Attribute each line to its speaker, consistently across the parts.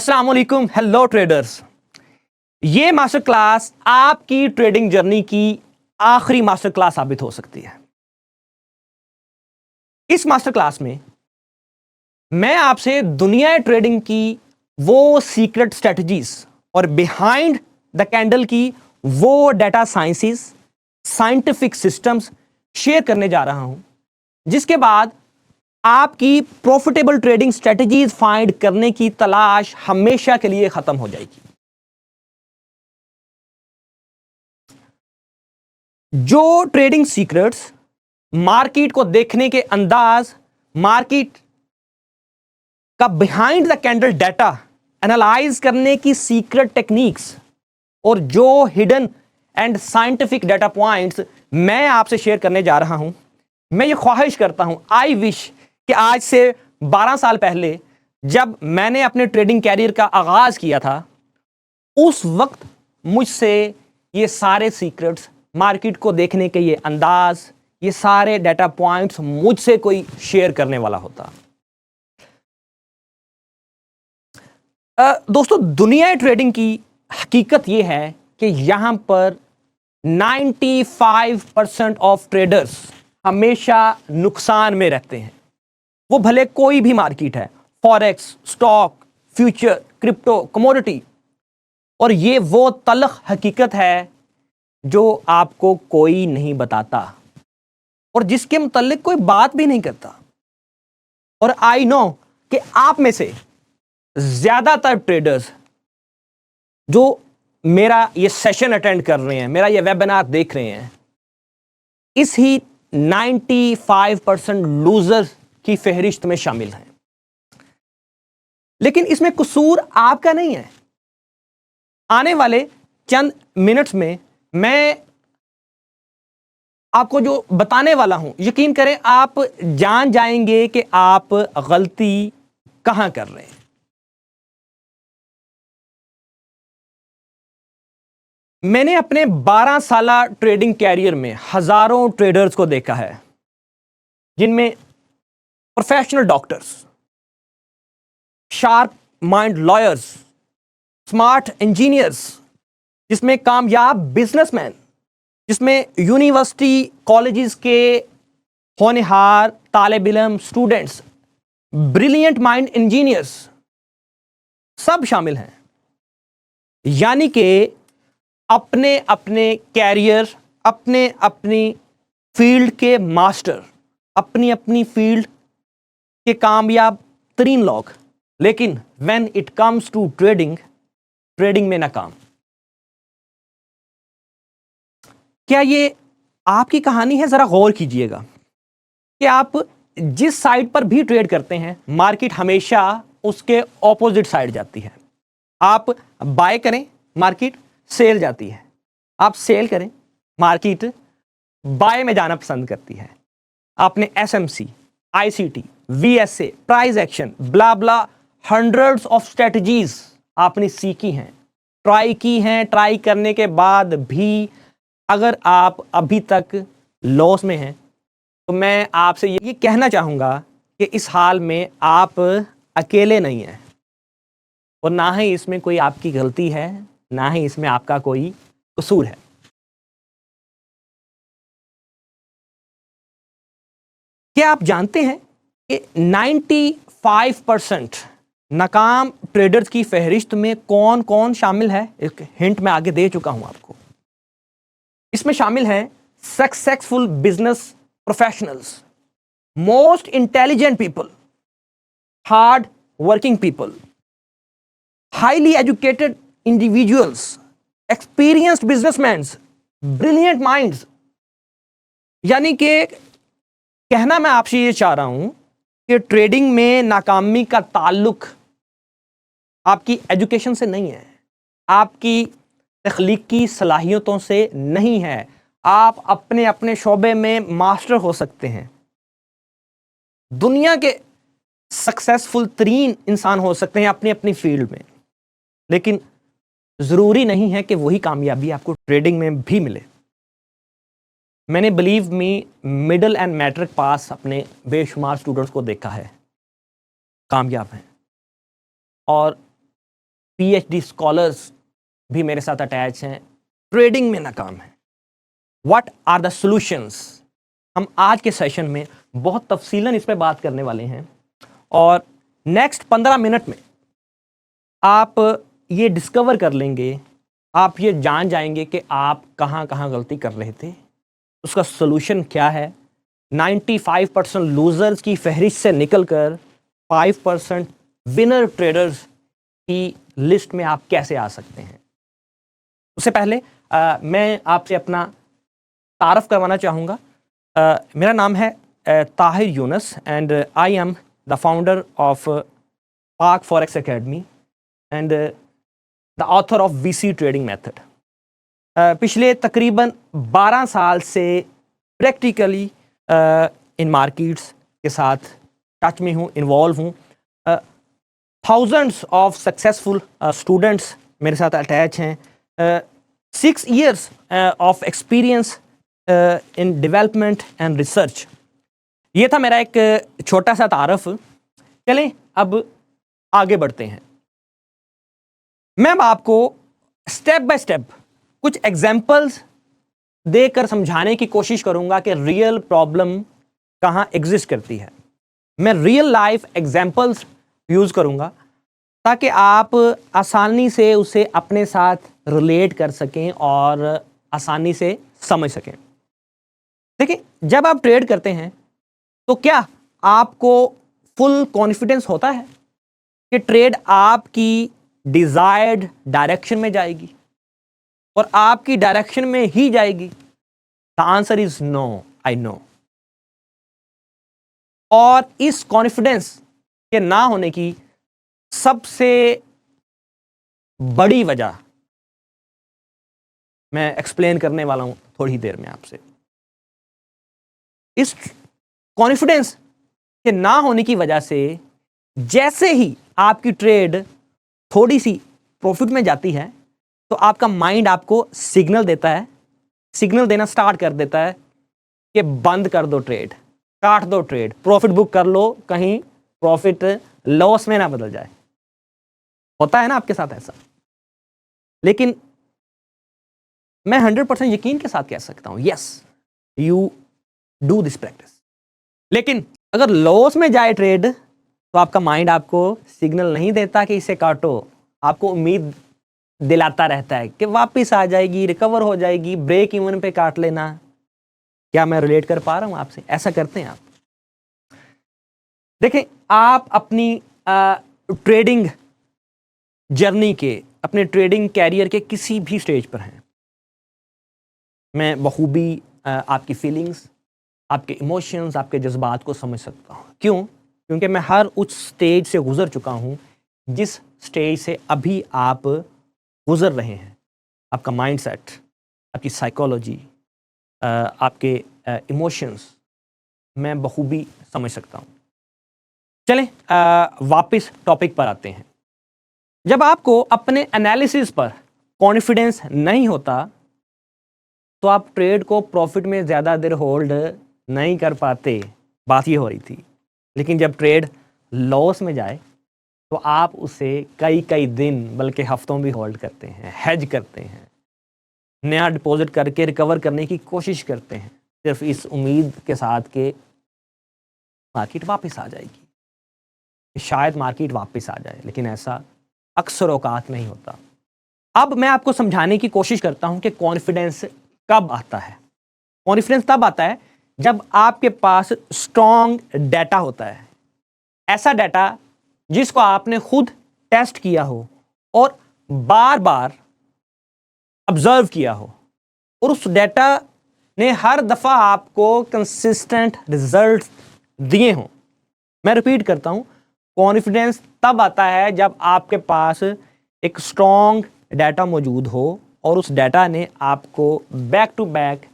Speaker 1: अस्सलाम वालेकुम, hello traders. ये मास्टर क्लास आपकी ट्रेडिंग जर्नी की आखिरी मास्टर क्लास साबित हो सकती है। इस मास्टर क्लास में मैं आपसे दुनिया ट्रेडिंग की वो सीक्रेट स्ट्रेटजीज और बिहाइंड द कैंडल की वो data sciences, scientific systems share करने जा रहा हूं, जिसके बाद आपकी प्रॉफिटेबल ट्रेडिंग स्ट्रेटजीज फाइंड करने की तलाश हमेशा के लिए खत्म हो जाएगी। जो ट्रेडिंग सीक्रेट्स, मार्केट को देखने के अंदाज, मार्केट का behind the candle data analyse करने की सीक्रेट टेक्निक्स और जो hidden and scientific data points मैं आपसे शेयर करने जा रहा हूं, मैं ये ख्वाहिश करता हूं, आई विश कि आज से 12 साल पहले जब मैंने अपने ट्रेडिंग कैरियर का आगाज किया था, उस वक्त मुझसे ये सारे सीक्रेट्स, मार्केट को देखने के ये अंदाज, ये सारे डाटा पॉइंट्स मुझसे कोई शेयर करने वाला होता। दोस्तों, दुनिया ट्रेडिंग की हकीकत यह है कि यहां पर 95% ऑफ ट्रेडर्स हमेशा नुकसान में रहते हैं। वो भले कोई भी मार्केट है, forex, stock, future, crypto, commodity, और ये वो तल्ख हकीकत है जो आपको कोई नहीं बताता और जिसके मुताल्लिक कोई बात भी नहीं करता। और आई नो कि आप में से ज्यादातर ट्रेडर्स जो मेरा ये सेशन अटेंड कर रहे हैं, मेरा ये वेबिनार देख रहे हैं, इस ही 95% लूजर की फहरिस्त में शामिल हैं। लेकिन इसमें कसूर आपका नहीं है। आने वाले चंद मिनट्स में मैं आपको जो बताने वाला हूं, यकीन करें आप जान जाएंगे कि आप गलती कहां कर रहे हैं। मैंने अपने 12 साला ट्रेडिंग कैरियर में हजारों ट्रेडर्स को देखा है, जिनमें professional doctors, sharp mind lawyers, smart engineers, जिसमें कामयाब बिजनेसमैन, जिसमें यूनिवर्सिटी कॉलेजेस के होनहार तालिब इल्म स्टूडेंट्स, ब्रिलियंट माइंड इंजीनियर्स सब शामिल हैं। यानी कि अपने अपने कैरियर, अपने अपनी फील्ड के मास्टर, अपनी अपनी फील्ड के कामयाब तरीन लोग, लेकिन when it comes to trading में नाकाम। क्या ये आपकी कहानी है? जरा गौर कीजिएगा कि आप जिस साइड पर भी ट्रेड करते हैं, मार्केट हमेशा उसके ऑपोजिट साइड जाती है। आप बाय करें, मार्केट सेल जाती है। आप सेल करें, मार्केट बाय में जाना पसंद करती है। आपने SMC, ICT, VSA, price action, blah blah, hundreds of strategies आपने सीखी हैं, ट्राई की हैं। ट्राई करने के बाद भी अगर आप अभी तक लॉस में हैं, तो मैं आपसे ये कहना चाहूंगा कि इस हाल में आप अकेले नहीं हैं और ना ही इसमें कोई आपकी गलती है, ना ही इसमें आपका कोई कसूर है। क्या आप जानते हैं कि 95% नाकाम ट्रेडर्स की फहरिस्त में कौन कौन शामिल है? एक हिंट मैं आगे दे चुका हूं आपको। इसमें शामिल हैं successful business professionals, most intelligent people, hard working people, highly educated individuals, experienced businessman, brilliant minds. यानी कि कहना मैं आपसे ये चाह रहा हूं कि ट्रेडिंग में नाकामी का ताल्लुक आपकी एजुकेशन से नहीं है, आपकी तख्लीकी सलाहियतों से नहीं है। आप अपने अपने शोबे में मास्टर हो सकते हैं, दुनिया के सक्सेसफुल तरीन इंसान हो सकते हैं अपनी अपनी फील्ड में, लेकिन ज़रूरी नहीं है कि वही कामयाबी आपको ट्रेडिंग में भी मिले। मैंने believe me middle and matric pass अपने बेशुमार स्टूडेंट्स को देखा है, कामयाब हैं। और PhD स्कॉलर्स भी मेरे साथ अटैच हैं, ट्रेडिंग में नाकाम हैं। What are the solutions? हम आज के सेशन में बहुत तफसीलन इस पर बात करने वाले हैं और नेक्स्ट 15 मिनट में आप ये डिस्कवर कर लेंगे, आप ये जान जाएंगे कि आप कहाँ कहाँ गलती कर रहे थे, उसका सॉल्यूशन क्या है। 95% लूजर्स की फहरिस्त से निकलकर 5% विनर ट्रेडर्स की लिस्ट में आप कैसे आ सकते हैं। उससे पहले मैं आपसे अपना तारफ़ करवाना चाहूँगा। मेरा नाम है Tahir Younus and I am the founder of Pak forex academy and the author of VC trading method. पिछले तकरीबन 12 साल से प्रैक्टिकली इन मार्केट्स के साथ टच में हूँ, इन्वॉल्व हूँ। थाउजेंड्स ऑफ सक्सेसफुल स्टूडेंट्स मेरे साथ अटैच हैं। 6 years of experience in development and research. ये था मेरा एक छोटा सा तारफ़। चलें अब आगे बढ़ते हैं। मैं आपको स्टेप बाय स्टेप कुछ एग्जाम्पल्स देकर समझाने की कोशिश करूंगा कि रियल प्रॉब्लम कहाँ एग्जिस्ट करती है। मैं रियल लाइफ एग्जाम्पल्स यूज़ करूंगा ताकि आप आसानी से उसे अपने साथ रिलेट कर सकें और आसानी से समझ सकें। देखिए, जब आप ट्रेड करते हैं तो क्या आपको फुल कॉन्फिडेंस होता है कि ट्रेड आपकी डिजायर्ड डायरेक्शन में जाएगी और आपकी डायरेक्शन में ही जाएगी? The answer is no, I know. और इस कॉन्फिडेंस के ना होने की सबसे बड़ी वजह मैं एक्सप्लेन करने वाला हूं थोड़ी देर में आपसे। इस कॉन्फिडेंस के ना होने की वजह से जैसे ही आपकी ट्रेड थोड़ी सी प्रॉफिट में जाती है तो आपका माइंड आपको सिग्नल देता है, सिग्नल देना स्टार्ट कर देता है कि बंद कर दो ट्रेड, काट दो ट्रेड, प्रॉफिट बुक कर लो, कहीं प्रॉफिट लॉस में ना बदल जाए। होता है ना आपके साथ ऐसा? लेकिन मैं 100% यकीन के साथ कह सकता हूं, yes you do this practice. लेकिन अगर लॉस में जाए ट्रेड तो आपका माइंड आपको सिग्नल नहीं देता कि इसे काटो, आपको उम्मीद दिलाता रहता है कि वापस आ जाएगी, रिकवर हो जाएगी, ब्रेक इवन पे काट लेना। क्या मैं रिलेट कर पा रहा हूं आपसे? ऐसा करते हैं आप? देखें, आप अपनी ट्रेडिंग जर्नी के, अपने ट्रेडिंग कैरियर के किसी भी स्टेज पर हैं। मैं बखूबी आपकी फीलिंग्स, आपके इमोशंस, आपके जज्बात को समझ सकता हूँ। क्यों? क्योंकि मैं हर उस स्टेज से गुजर चुका हूँ जिस स्टेज से अभी आप गुजर रहे हैं। आपका माइंडसेट, आपकी साइकोलॉजी, आपके इमोशंस मैं बखूबी समझ सकता हूँ। चलें वापस टॉपिक पर आते हैं। जब आपको अपने एनालिसिस पर कॉन्फिडेंस नहीं होता तो आप ट्रेड को प्रॉफिट में ज़्यादा देर होल्ड नहीं कर पाते। बात ये हो रही थी। लेकिन जब ट्रेड लॉस में जाए तो आप उसे कई कई दिन बल्कि हफ्तों भी होल्ड करते हैं, हेज करते हैं, नया डिपॉजिट करके रिकवर करने की कोशिश करते हैं, सिर्फ इस उम्मीद के साथ कि मार्केट वापस आ जाएगी, शायद मार्केट वापस आ जाए। लेकिन ऐसा अक्सर औकात नहीं होता। अब मैं आपको समझाने की कोशिश करता हूं कि कॉन्फिडेंस कब आता है। कॉन्फिडेंस तब आता है जब आपके पास स्ट्रॉन्ग डाटा होता है, ऐसा डाटा जिसको आपने खुद टेस्ट किया हो और बार बार ऑब्जर्व किया हो, और उस डाटा ने हर दफा आपको कंसिस्टेंट रिजल्ट्स दिए हों। मैं रिपीट करता हूं, कॉन्फिडेंस तब आता है जब आपके पास एक स्ट्रॉन्ग डाटा मौजूद हो और उस डाटा ने आपको back to back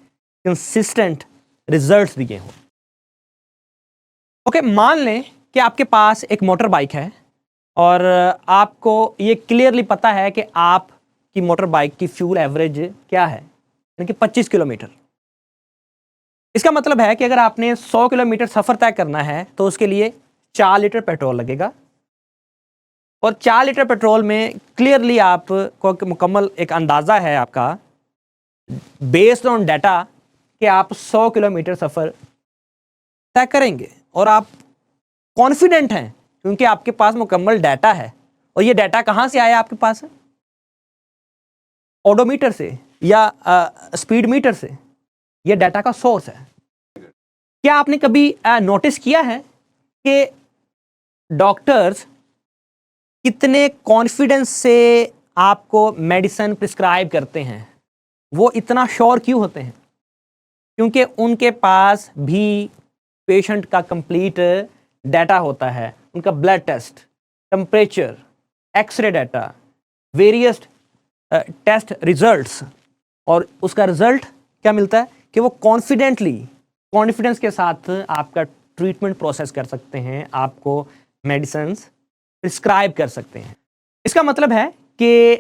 Speaker 1: consistent results दिए हों। ओके, मान लें कि आपके पास एक मोटर बाइक है और आपको ये क्लियरली पता है कि आपकी मोटर बाइक की फ्यूल एवरेज क्या है, यानी कि 25 किलोमीटर। इसका मतलब है कि अगर आपने 100 किलोमीटर सफ़र तय करना है तो उसके लिए 4 लीटर पेट्रोल लगेगा और 4 लीटर पेट्रोल में क्लियरली आपको मुकम्मल एक अंदाज़ा है आपका बेस्ड ऑन डाटा कि आप 100 किलोमीटर सफ़र तय करेंगे और आप कॉन्फिडेंट हैं क्योंकि आपके पास मुकम्मल डाटा है। और ये डाटा कहाँ से आया आपके पास? ओडोमीटर से या स्पीड मीटर से। ये डाटा का सोर्स है। क्या आपने कभी नोटिस किया है कि डॉक्टर्स कितने कॉन्फिडेंस से आपको मेडिसिन प्रिस्क्राइब करते हैं? वो इतना श्योर क्यों होते हैं? क्योंकि उनके पास भी पेशेंट का कंप्लीट डाटा होता है, उनका blood test, temperature, X-ray data, various test results, और उसका रिजल्ट क्या मिलता है कि वो कॉन्फिडेंस के साथ आपका ट्रीटमेंट प्रोसेस कर सकते हैं, आपको मेडिसिन प्रिस्क्राइब कर सकते हैं। इसका मतलब है कि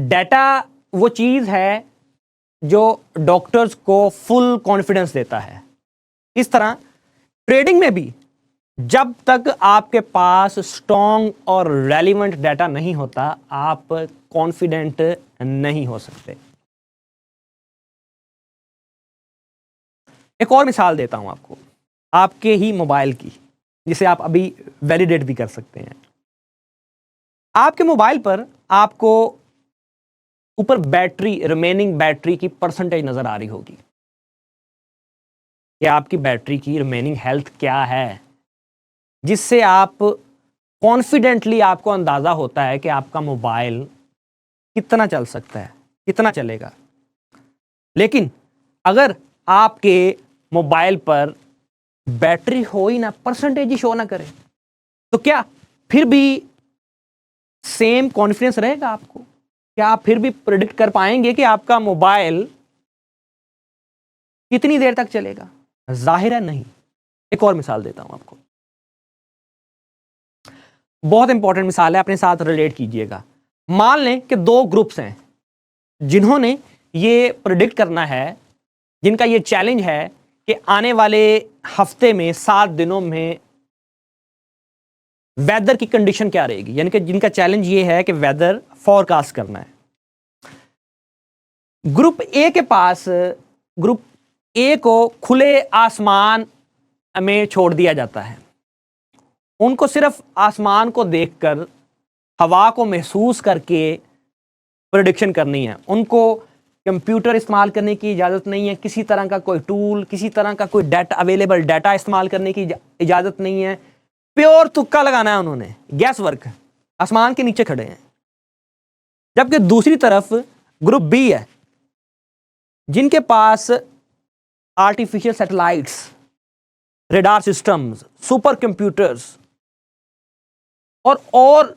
Speaker 1: डाटा वो चीज़ है जो डॉक्टर्स को फुल कॉन्फिडेंस देता है। इस तरह ट्रेडिंग में भी जब तक आपके पास स्ट्रॉन्ग और रेलिवेंट डाटा नहीं होता, आप कॉन्फिडेंट नहीं हो सकते। एक और मिसाल देता हूं आपको, आपके ही मोबाइल की, जिसे आप अभी वैलिडेट भी कर सकते हैं। आपके मोबाइल पर आपको ऊपर रिमेनिंग बैटरी की परसेंटेज नजर आ रही होगी कि आपकी बैटरी की रिमेनिंग हेल्थ क्या है, जिससे आप कॉन्फिडेंटली आपको अंदाज़ा होता है कि आपका मोबाइल कितना चल सकता है, कितना चलेगा। लेकिन अगर आपके मोबाइल पर बैटरी हो ही ना, परसेंटेज ही शो ना करे, तो क्या फिर भी सेम कॉन्फिडेंस रहेगा आपको? क्या आप फिर भी प्रेडिक्ट कर पाएंगे कि आपका मोबाइल कितनी देर तक चलेगा? जाहिर है नहीं। एक और मिसाल देता हूं आपको, बहुत इंपॉर्टेंट मिसाल है, अपने साथ रिलेट कीजिएगा। मान लें कि 2 ग्रुप्स हैं जिन्होंने ये प्रेडिक्ट करना है, जिनका ये चैलेंज है कि आने वाले हफ्ते में 7 दिनों में वेदर की कंडीशन क्या रहेगी, यानी कि जिनका चैलेंज ये है कि वेदर फोरकास्ट करना है। ग्रुप ए के पास, ग्रुप ए को खुले आसमान में छोड़ दिया जाता है। उनको सिर्फ आसमान को देखकर, हवा को महसूस करके प्रेडिक्शन करनी है। उनको कंप्यूटर इस्तेमाल करने की इजाज़त नहीं है, किसी तरह का कोई टूल, किसी तरह का कोई डाटा, अवेलेबल डाटा इस्तेमाल करने की इजाज़त नहीं है। प्योर तुक्का लगाना है उन्होंने, गैस वर्क, आसमान के नीचे खड़े हैं। जबकि दूसरी तरफ ग्रुप बी है, जिनके पास artificial satellites, radar systems, super computers और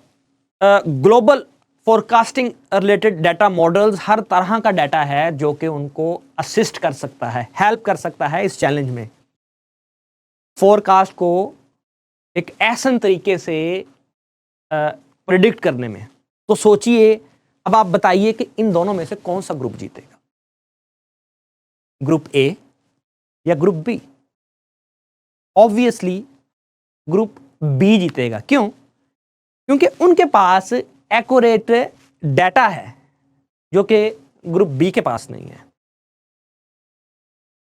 Speaker 1: global forecasting related data models, हर तरह का डाटा है जो कि उनको असिस्ट कर सकता है, हेल्प कर सकता है इस चैलेंज में, फोरकास्ट को एक ऐसा तरीके से प्रिडिक्ट करने में। तो सोचिए, अब आप बताइए कि इन दोनों में से कौन सा ग्रुप जीतेगा, ग्रुप ए या group B? Obviously group B जीतेगा। क्यों? क्योंकि उनके पास एक्यूरेट डाटा है जो कि ग्रुप बी के पास नहीं है।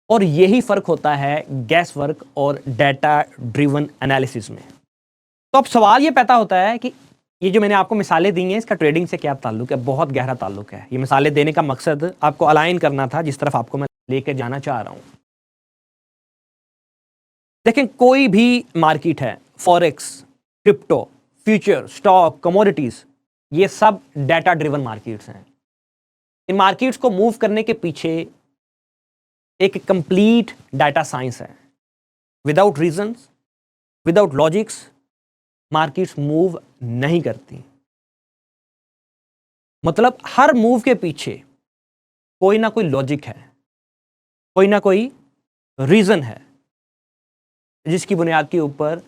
Speaker 1: और यही फर्क होता है गैस वर्क और डाटा ड्रिवन एनालिसिस में। तो अब सवाल ये पैदा होता है कि ये जो मैंने आपको मिसालें दी हैं, इसका ट्रेडिंग से क्या ताल्लुक है? बहुत गहरा ताल्लुक है। ये मिसालें देने का मकसद आपको अलाइन करना था जिस तरफ आपको मैं लेके जाना चाह रहा हूं। देखें, कोई भी मार्केट है, forex, crypto, future, stock, commodities, ये सब डाटा ड्रिवन मार्केट्स हैं। इन मार्केट्स को मूव करने के पीछे एक कंप्लीट डाटा साइंस है। Without reasons, without logics markets move नहीं करती। मतलब हर मूव के पीछे कोई ना कोई लॉजिक है, कोई ना कोई रीजन है, जिसकी बुनियाद के ऊपर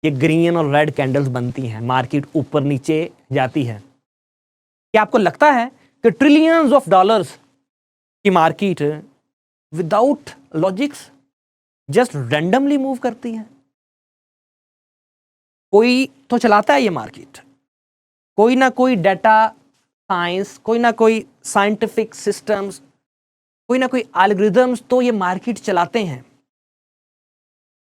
Speaker 1: ये ग्रीन और रेड कैंडल्स बनती हैं, मार्केट ऊपर नीचे जाती है। क्या आपको लगता है कि ट्रिलियंस ऑफ डॉलर्स की market without logics just randomly move करती है? कोई तो चलाता है ये मार्केट, कोई ना कोई डाटा साइंस, कोई ना कोई साइंटिफिक सिस्टम्स, कोई ना कोई एल्गोरिदम्स तो ये मार्केट चलाते हैं।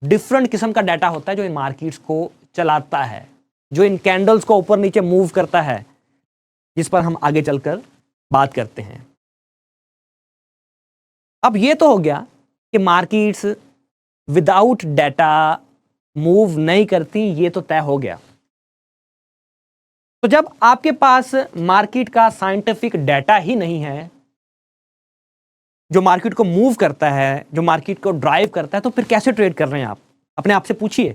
Speaker 1: डिफरेंट किस्म का डाटा होता है जो इन मार्केट्स को चलाता है, जो इन कैंडल्स को ऊपर नीचे मूव करता है, जिस पर हम आगे चलकर बात करते हैं। अब ये तो हो गया कि मार्केट्स विदाउट डाटा मूव नहीं करती, ये तो तय हो गया। तो जब आपके पास मार्केट का साइंटिफिक डाटा ही नहीं है जो मार्केट को मूव करता है, जो मार्केट को ड्राइव करता है, तो फिर कैसे ट्रेड कर रहे हैं आप? अपने आप से पूछिए।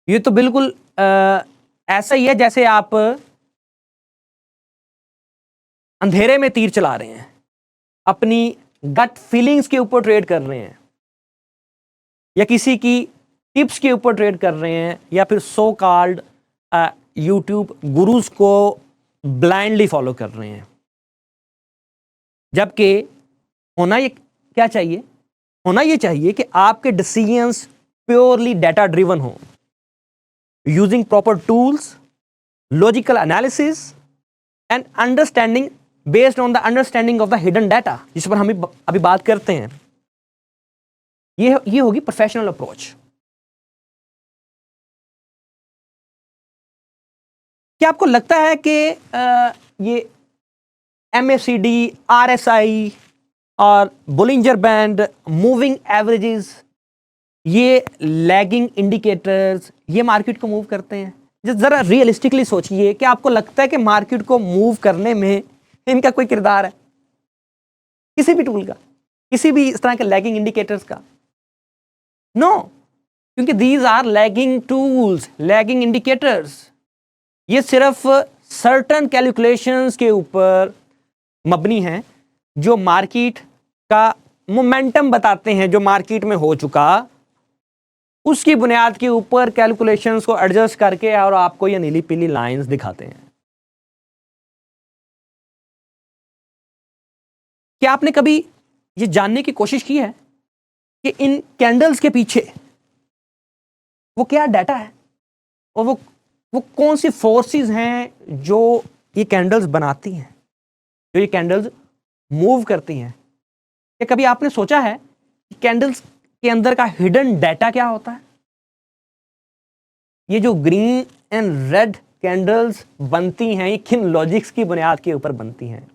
Speaker 1: ये तो बिल्कुल ऐसा ही है जैसे आप अंधेरे में तीर चला रहे हैं, अपनी गट फीलिंग्स के ऊपर ट्रेड कर रहे हैं, या किसी की टिप्स के ऊपर ट्रेड कर रहे हैं, या फिर सो कॉल्ड यूट्यूब गुरुज को ब्लाइंडली फॉलो कर रहे हैं। जबकि होना ये क्या चाहिए? होना ये चाहिए कि आपके डिसीजंस प्योरली डाटा ड्रिवन हो, using proper tools, logical analysis and understanding based on the understanding of the hidden data, जिस पर हम अभी बात करते हैं। ये होगी प्रोफेशनल अप्रोच। क्या आपको लगता है कि ये MACD, RSI और बोलिंजर बैंड, मूविंग एवरेजेस, ये लैगिंग इंडिकेटर्स, ये मार्केट को मूव करते हैं? जरा रियलिस्टिकली सोचिए, क्या आपको लगता है कि मार्केट को मूव करने में इनका कोई किरदार है, किसी भी टूल का, किसी भी इस तरह के लैगिंग इंडिकेटर्स का? नो, क्योंकि these are lagging tools, lagging indicators. ये सिर्फ सर्टन कैलकुलेशंस के ऊपर मबनी हैं जो मार्केट का मोमेंटम बताते हैं, जो मार्केट में हो चुका, उसकी बुनियाद के ऊपर कैलकुलेशंस को एडजस्ट करके और आपको ये नीली पीली लाइंस दिखाते हैं। क्या आपने कभी ये जानने की कोशिश की है कि इन कैंडल्स के पीछे वो क्या डाटा है, और वो कौन सी फोर्सेस हैं जो ये कैंडल्स बनाती हैं, जो ये कैंडल्स मूव करती हैं? क्या कभी आपने सोचा है कि कैंडल्स के अंदर का हिडन डाटा क्या होता है? ये जो ग्रीन एंड रेड कैंडल्स बनती हैं, ये किन लॉजिक्स की बुनियाद के ऊपर बनती हैं?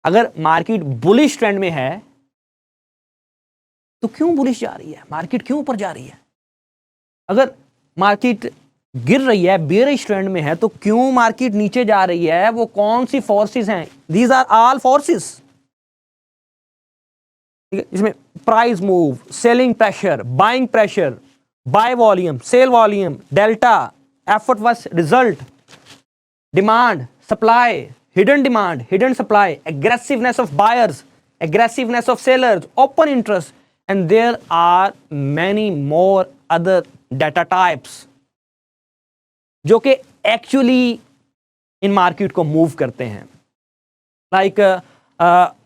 Speaker 1: अगर मार्केट बुलिश ट्रेंड में है तो क्यों बुलिश जा रही है, मार्केट क्यों ऊपर जा रही है? अगर मार्केट गिर रही है, बेयरिश ट्रेंड में है, तो क्यों मार्केट नीचे जा रही है? वो कौन सी फोर्सेस हैं? These are all forces. इसमें price move, selling pressure, buying pressure, buy volume, sell volume, delta, effort versus result, demand, supply, hidden demand, hidden supply, aggressiveness of buyers, aggressiveness of sellers, open interest, and there are many more other data types जो कि actually in market को move करते हैं, like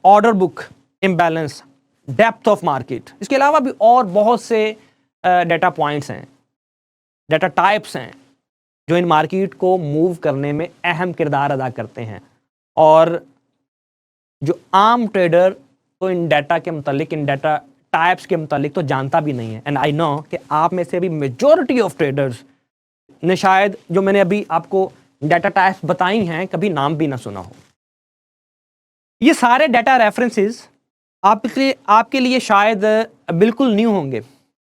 Speaker 1: order book imbalance, depth of market. इसके अलावा भी और बहुत से डाटा पॉइंट्स हैं, डाटा टाइप्स हैं जो इन मार्केट को मूव करने में अहम किरदार अदा करते हैं। और जो आम ट्रेडर तो इन डाटा के मुतालिक, इन डाटा टाइप्स के मुतालिक तो जानता भी नहीं है। एंड आई नो कि आप में से भी मेजॉरिटी ऑफ ट्रेडर्स ने शायद जो मैंने अभी आपको डाटा टाइप्स बताई हैं कभी नाम भी ना सुना हो। ये सारे डाटा रेफरेंसेस आपके लिए शायद बिल्कुल न्यू होंगे,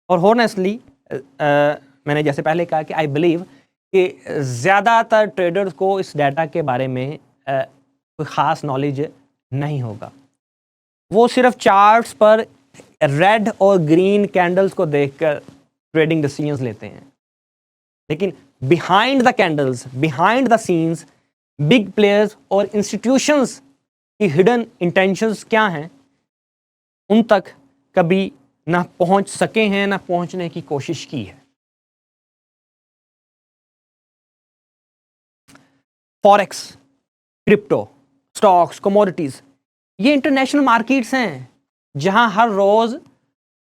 Speaker 1: और हॉनेस्टली मैंने जैसे पहले कहा कि आई बिलीव कि ज़्यादातर ट्रेडर्स को इस डाटा के बारे में कोई ख़ास नॉलेज नहीं होगा। वो सिर्फ चार्ट्स पर रेड और ग्रीन कैंडल्स को देखकर ट्रेडिंग डिसीजंस लेते हैं, लेकिन behind the candles, behind the scenes, big players और इंस्टीट्यूशंस की हिडन इंटेंशंस क्या हैं, उन तक कभी ना पहुंच सके हैं, ना पहुंचने की कोशिश की है। फॉरेक्स, क्रिप्टो, स्टॉक्स, कमोडिटीज, ये इंटरनेशनल मार्केट्स हैं जहां हर रोज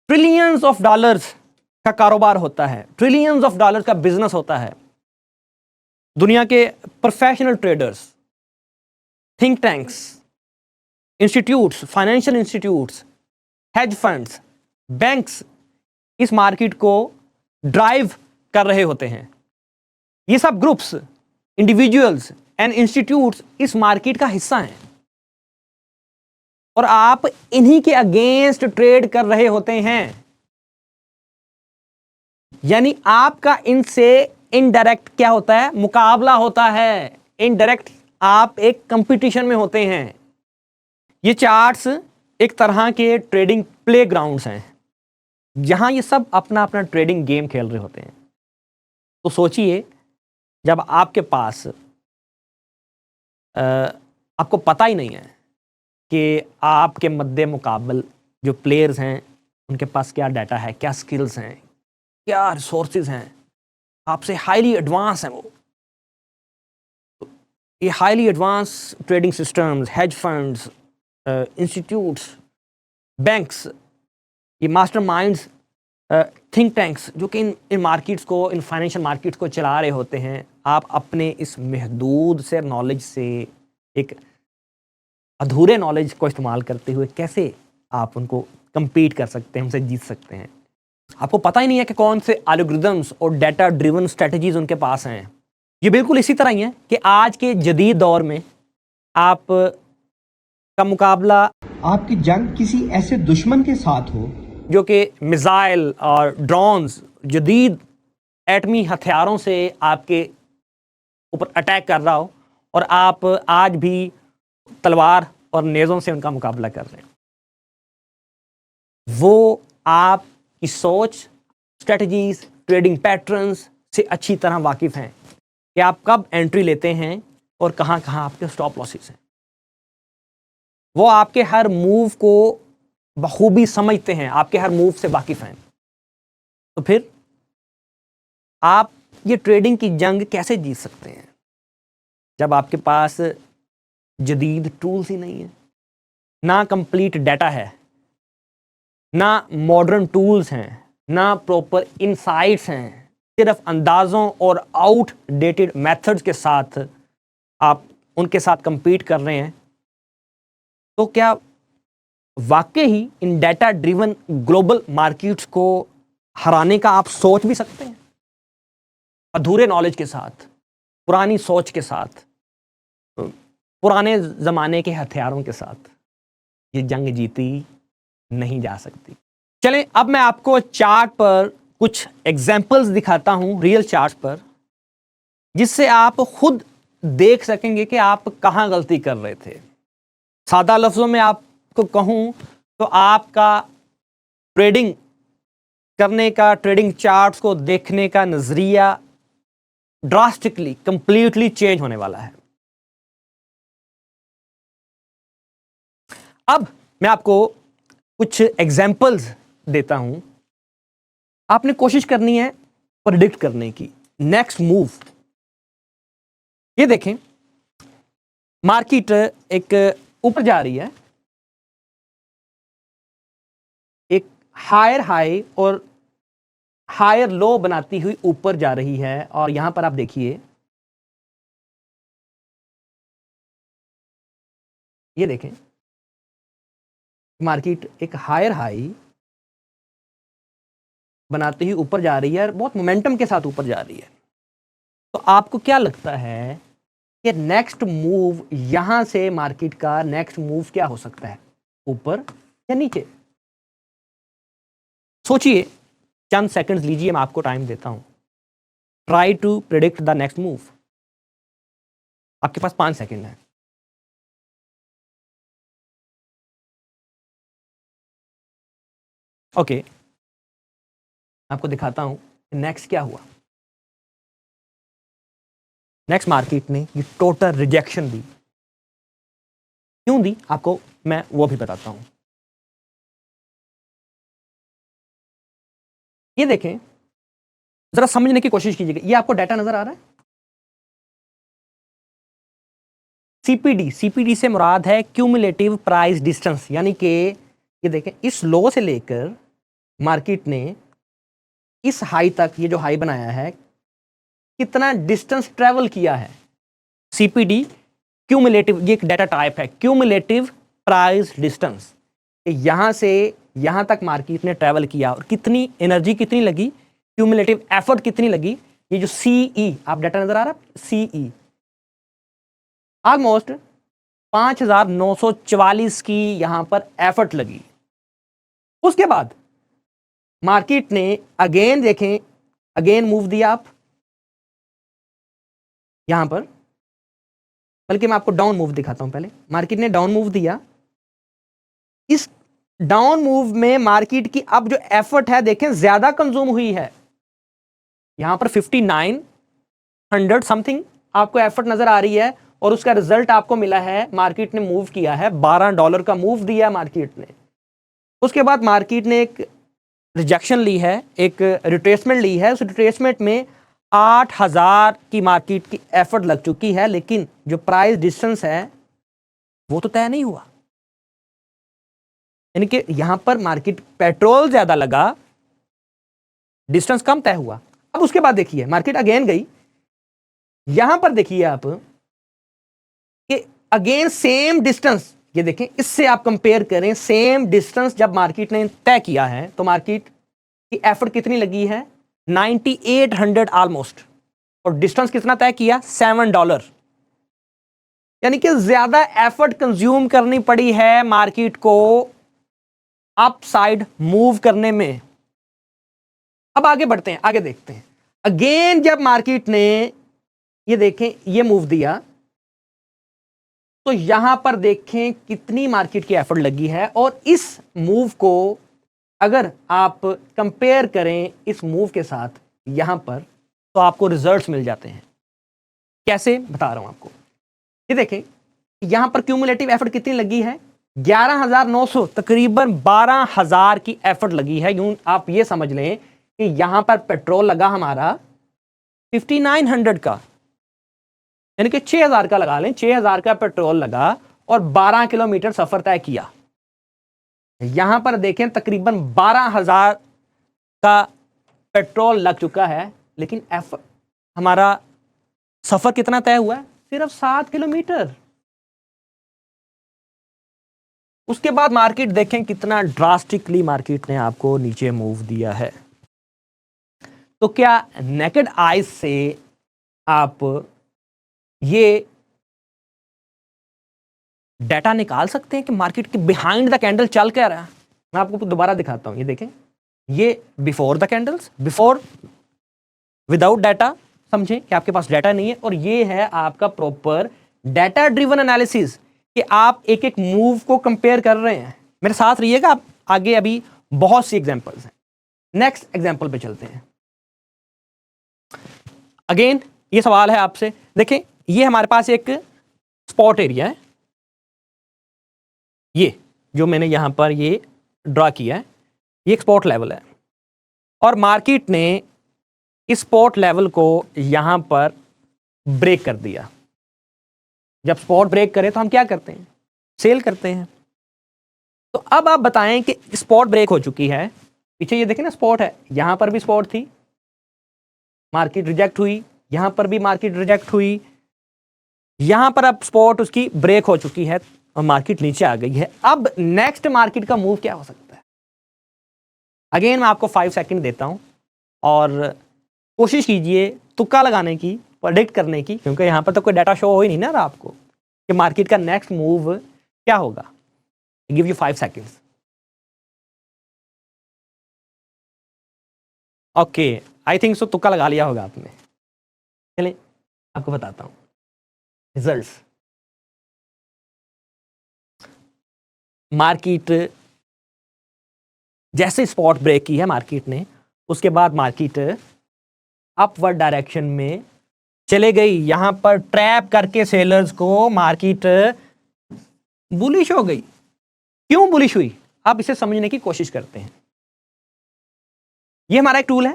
Speaker 1: ट्रिलियंस ऑफ डॉलर्स का कारोबार होता है, ट्रिलियंस ऑफ डॉलर्स का बिजनेस होता है। दुनिया के professional traders, think tanks, institutes, financial institutes, hedge funds, banks इस मार्केट को ड्राइव कर रहे होते हैं। ये सब ग्रुप्स, इंडिविजुअल्स एंड इंस्टीट्यूट्स इस मार्केट का हिस्सा हैं और आप इन्हीं के अगेंस्ट ट्रेड कर रहे होते हैं। यानी आपका इनसे इनडायरेक्ट क्या होता है? मुकाबला होता है। इनडायरेक्ट आप एक कंपटीशन में होते हैं। ये चार्ट्स एक तरह के ट्रेडिंग प्लेग्राउंड्स हैं जहां ये सब अपना अपना ट्रेडिंग गेम खेल रहे होते हैं। तो सोचिए, जब आपके पास आपको पता ही नहीं है कि आपके मद्दे मुकाबल जो प्लेयर्स हैं उनके पास क्या डाटा है, क्या स्किल्स हैं, क्या रिसोर्सेज हैं, आपसे हाईली एडवांस हैं वो। ये highly advance trading systems, hedge funds, institutes, banks, ये मास्टरमाइंड्स, थिंक टैंक्स जो कि इन मार्केट्स को, इन फाइनेंशियल मार्केट्स को चला रहे होते हैं, आप अपने इस महदूद से नॉलेज से, एक अधूरे नॉलेज को इस्तेमाल करते हुए कैसे आप उनको compete कर सकते हैं, उनसे जीत सकते हैं। आपको पता ही नहीं है कि कौन से एल्गोरिदम्स और डाटा ड्रिवन स्ट्रेटजीज उनके पास हैं। ये बिल्कुल इसी तरह ही है कि आज के जदीद दौर में आप का मुकाबला,
Speaker 2: आपकी जंग किसी ऐसे दुश्मन के साथ हो
Speaker 1: जो कि मिसाइल और ड्रोन्स, जदीद एटमी हथियारों से आपके ऊपर अटैक कर रहा हो और आप आज भी तलवार और नेज़ों से उनका मुकाबला कर रहे हैं। वो आपकी सोच, स्ट्रेटजीज, ट्रेडिंग पैटर्न्स से अच्छी तरह वाकिफ़ हैं कि आप कब एंट्री लेते हैं और कहाँ कहाँ आपके स्टॉप लॉसेस हैं। वो आपके हर मूव को बखूबी समझते हैं, आपके हर मूव से वाकिफ़ हैं। तो फिर आप ये ट्रेडिंग की जंग कैसे जीत सकते हैं जब आपके पास जदीद टूल्स ही नहीं है, ना कंप्लीट डाटा है, ना मॉडर्न टूल्स हैं, ना प्रॉपर इनसाइट्स हैं, सिर्फ अंदाज़ों और आउटडेटेड मेथड्स के साथ आप उनके साथ compete कर रहे हैं। तो क्या वाकई ही इन डाटा ड्रिवन ग्लोबल मार्केट्स को हराने का आप सोच भी सकते हैं? अधूरे नॉलेज के साथ, पुरानी सोच के साथ, पुराने ज़माने के हथियारों के साथ ये जंग जीती नहीं जा सकती। चलें, अब मैं आपको चार्ट पर कुछ एग्जाम्पल्स दिखाता हूं, रियल चार्ट पर, जिससे आप खुद देख सकेंगे कि आप कहां गलती कर रहे थे। सादा लफ्ज़ों में आपको कहूं तो आपका ट्रेडिंग करने का, ट्रेडिंग चार्ट्स को देखने का नज़रिया ड्रास्टिकली, कंप्लीटली चेंज होने वाला है। अब मैं आपको कुछ एग्जाम्पल्स देता हूं। आपने कोशिश करनी है प्रेडिक्ट करने की, नेक्स्ट मूव। ये देखें, मार्केट एक ऊपर जा रही है, एक हायर हाई और हायर लो बनाती हुई ऊपर जा रही है। और यहां पर आप देखिए, ये देखें, मार्केट एक हायर हाई बनाते ही ऊपर जा रही है और बहुत मोमेंटम के साथ ऊपर जा रही है। तो आपको क्या लगता है कि नेक्स्ट मूव, यहां से मार्केट का नेक्स्ट मूव क्या हो सकता है, ऊपर या नीचे? सोचिए, चंद सेकंड्स लीजिए, मैं आपको टाइम देता हूं। Try to predict the next move. आपके पास 5 सेकंड है। ओके, आपको दिखाता हूं नेक्स्ट क्या हुआ। नेक्स्ट मार्केट ने ये टोटल रिजेक्शन दी। क्यों दी, आपको मैं वो भी बताता हूं। ये देखें, जरा समझने की कोशिश कीजिएगा। ये आपको डाटा नजर आ रहा है? सीपीडी, सीपीडी से मुराद है क्यूमुलेटिव प्राइस डिस्टेंस, यानी कि ये देखें, इस लो से लेकर मार्केट ने इस हाई तक, ये जो हाई बनाया है, कितना डिस्टेंस ट्रेवल किया है। सीपीडी क्यूमुलेटिव, ये एक डाटा टाइप है, क्यूमुलेटिव प्राइस डिस्टेंस। यहां से यहां तक मार्केट ने ट्रेवल किया और कितनी एनर्जी कितनी लगी, क्यूमुलेटिव एफर्ट कितनी लगी। ये जो सीई आप डाटा नजर आ रहा है, सीई ऑलमोस्ट 5944 की यहां पर एफर्ट लगी। उसके बाद मार्केट ने अगेन देखें, अगेन मूव दिया आप यहां पर, बल्कि मैं आपको डाउन मूव दिखाता हूं। पहले मार्केट ने डाउन मूव दिया। इस डाउन मूव में मार्केट की अब जो एफर्ट है देखें ज्यादा कंज्यूम हुई है। यहां पर 5900 समथिंग आपको एफर्ट नजर आ रही है और उसका रिजल्ट आपको मिला है, मार्केट ने मूव किया है, $12 का मूव दिया मार्केट ने। उसके बाद मार्केट ने एक रिजेक्शन ली है, एक रिट्रेसमेंट ली है। उस रिट्रेसमेंट में 8000 की मार्केट की एफर्ट लग चुकी है, लेकिन जो प्राइस डिस्टेंस है वो तो तय नहीं हुआ। यानी कि यहां पर मार्केट पेट्रोल ज्यादा लगा, डिस्टेंस कम तय हुआ। अब उसके बाद देखिए मार्केट अगेन गई, यहां पर देखिए आप कि अगेन सेम डिस्टेंस, ये देखें इससे आप कंपेयर करें, सेम डिस्टेंस जब मार्केट ने तय किया है तो मार्केट की एफर्ट कितनी लगी है, 9800 ऑलमोस्ट, और डिस्टेंस कितना तय किया, $7। यानी कि ज्यादा एफर्ट कंज्यूम करनी पड़ी है मार्केट को अप साइड मूव करने में। अब आगे बढ़ते हैं, आगे देखते हैं। अगेन जब मार्केट ने ये देखें ये मूव दिया तो यहां पर देखें कितनी मार्केट की एफर्ट लगी है, और इस मूव को अगर आप कंपेयर करें इस मूव के साथ यहां पर, तो आपको रिजल्ट्स मिल जाते हैं। कैसे बता रहा हूं आपको, ये देखें यहां पर क्यूमुलेटिव एफर्ट कितनी लगी है, 11900, तकरीबन 12000 की एफर्ट लगी है। यूं आप ये समझ लें कि यहां पर पेट्रोल लगा हमारा 5900 का, यानी कि 6000 का लगा लें, 6000 का पेट्रोल लगा और 12 किलोमीटर सफर तय किया। यहां पर देखें तकरीबन 12000 का पेट्रोल लग चुका है, लेकिन हमारा सफर कितना तय हुआ है, सिर्फ 7 किलोमीटर। उसके बाद मार्केट देखें कितना ड्रास्टिकली मार्केट ने आपको नीचे मूव दिया है। तो क्या नेकेड आइज से आप ये डाटा निकाल सकते हैं कि मार्केट के बिहाइंड द कैंडल चल क्या रहा है? मैं आपको दोबारा दिखाता हूं, ये देखें, ये before the candles, before without data, समझें कि आपके पास डाटा नहीं है, और ये है आपका प्रॉपर डाटा ड्रिवन एनालिसिस कि आप एक एक मूव को कंपेयर कर रहे हैं। मेरे साथ रहिएगा, आप आगे अभी बहुत सी एग्जांपल्स हैं। नेक्स्ट एग्जांपल पे चलते हैं। अगेन ये सवाल है आपसे, देखें ये हमारे पास एक स्पॉट एरिया है, ये जो मैंने यहां पर ये ड्रा किया है, ये एक स्पॉट लेवल है, और मार्केट ने इस स्पॉट लेवल को यहां पर ब्रेक कर दिया। जब स्पॉट ब्रेक करे तो हम क्या करते हैं, सेल करते हैं। तो अब आप बताएं कि स्पॉट ब्रेक हो चुकी है, पीछे ये देखें ना स्पॉट है, यहां पर भी स्पॉट थी, मार्केट रिजेक्ट हुई, यहां पर भी मार्केट रिजेक्ट हुई, यहां पर अब स्पॉट उसकी ब्रेक हो चुकी है और मार्केट नीचे आ गई है। अब नेक्स्ट मार्केट का मूव क्या हो सकता है? अगेन मैं आपको 5 सेकंड देता हूं और कोशिश कीजिए तुक्का लगाने की, प्रेडिक्ट करने की, क्योंकि यहां पर तो कोई डाटा शो हो ही नहीं ना रहा आपको कि मार्केट का नेक्स्ट मूव क्या होगा। Give you 5 seconds. Okay, I think so तुक्का लगा लिया होगा आपने। चलिए आपको बताता हूं रिजल्ट्स। मार्केट जैसे स्पॉट ब्रेक की है मार्केट ने, उसके बाद मार्केट अपवर्ड डायरेक्शन में चले गई। यहां पर ट्रैप करके सेलर्स को मार्केट बुलिश हो गई। क्यों बुलिश हुई, आप इसे समझने की कोशिश करते हैं। ये हमारा एक टूल है,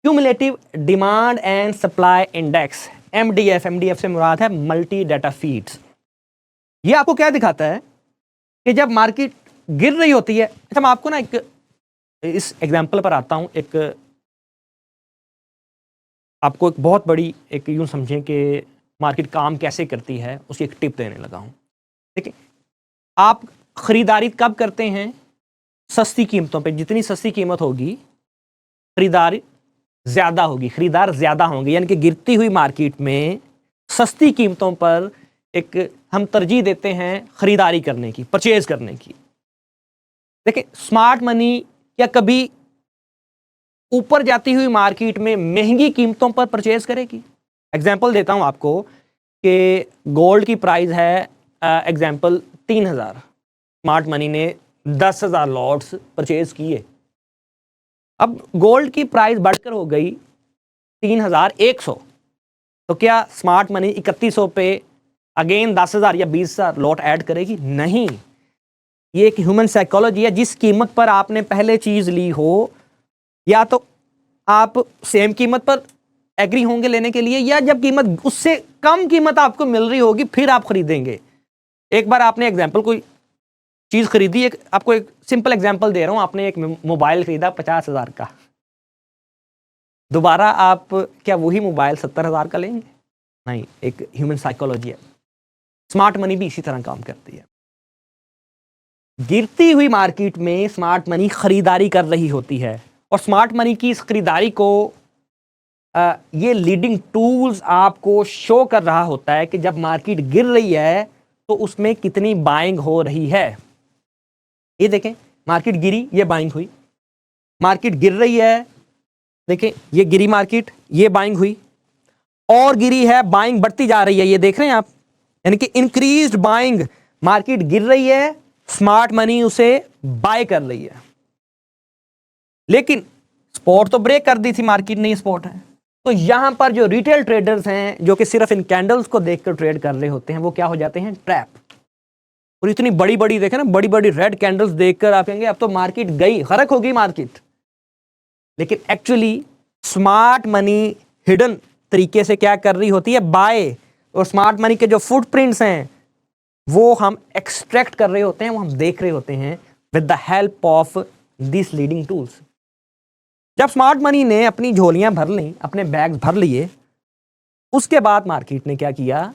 Speaker 1: cumulative demand and supply index, MDF. MDF से मुराद है मल्टी डाटा फीड्स। ये आपको क्या दिखाता है कि जब मार्केट गिर रही होती है, अच्छा मैं आपको ना एक इस एग्जांपल पर आता हूं, एक आपको एक बहुत बड़ी एक यूँ समझें कि मार्केट काम कैसे करती है उसकी एक टिप देने लगा हूँ। देखिए, आप ख़रीदारी कब करते हैं? सस्ती कीमतों पे। जितनी सस्ती कीमत होगी खरीदारी ज़्यादा होगी, खरीदार ज़्यादा होंगे। यानी कि गिरती हुई मार्केट में सस्ती कीमतों पर एक हम तरजीह देते हैं खरीदारी करने की, परचेज करने की। देखिए, स्मार्ट मनी क्या कभी ऊपर जाती हुई मार्केट में महंगी कीमतों पर परचेज करेगी? एग्जाम्पल देता हूं आपको कि गोल्ड की प्राइस है एग्जाम्पल 3000, स्मार्ट मनी ने 10,000 लॉट्स परचेज किए। अब गोल्ड की प्राइस बढ़कर हो गई 3100, तो क्या स्मार्ट मनी 3100 पे अगेन 10,000 या 20,000 लॉट ऐड करेगी? नहीं। ये एक ह्यूमन साइकोलॉजी है। जिस कीमत पर आपने पहले चीज ली हो, या तो आप सेम कीमत पर एग्री होंगे लेने के लिए, या जब कीमत उससे कम कीमत आपको मिल रही होगी फिर आप खरीदेंगे। एक बार आपने एग्जाम्पल कोई चीज खरीदी, आपको एक सिंपल एग्जाम्पल दे रहा हूं, आपने एक मोबाइल खरीदा 50,000 का, दोबारा आप क्या वही मोबाइल 70,000 का लेंगे? नहीं। एक ह्यूमन साइकोलॉजी है। स्मार्ट मनी भी इसी तरह काम करती है। गिरती हुई मार्केट में स्मार्ट मनी खरीदारी कर रही होती है, और स्मार्ट मनी की इस खरीदारी को ये लीडिंग टूल्स आपको शो कर रहा होता है कि जब मार्केट गिर रही है तो उसमें कितनी बाइंग हो रही है। ये देखें, मार्केट गिरी, ये बाइंग हुई। मार्केट गिर रही है, देखें ये गिरी मार्केट, ये बाइंग हुई, और गिरी है, बाइंग बढ़ती जा रही है। ये देख रहे हैं आप, यानी कि इंक्रीज्ड बाइंग। मार्केट गिर रही है, स्मार्ट मनी उसे बाय कर रही है। लेकिन स्पॉट तो ब्रेक कर दी थी मार्केट ने, स्पॉट है। तो यहां पर जो रिटेल ट्रेडर्स हैं जो कि सिर्फ इन कैंडल्स को देखकर ट्रेड कर रहे होते हैं, वो क्या हो जाते हैं? ट्रैप। और इतनी बड़ी बड़ी देखें ना, बड़ी बड़ी रेड कैंडल्स देखकर आप कहेंगे अब तो मार्केट गई, खरक होगी मार्केट। लेकिन एक्चुअली स्मार्ट मनी हिडन तरीके से क्या कर रही होती है? बाय। और स्मार्ट मनी के जो फुटप्रिंट्स हैं वो हम एक्सट्रैक्ट कर रहे होते हैं, वो हम देख रहे होते हैं with the help of this leading tools. जब स्मार्ट मनी ने अपनी झोलियां भर ली, अपने बैग्स भर लिए, उसके बाद मार्केट ने क्या किया?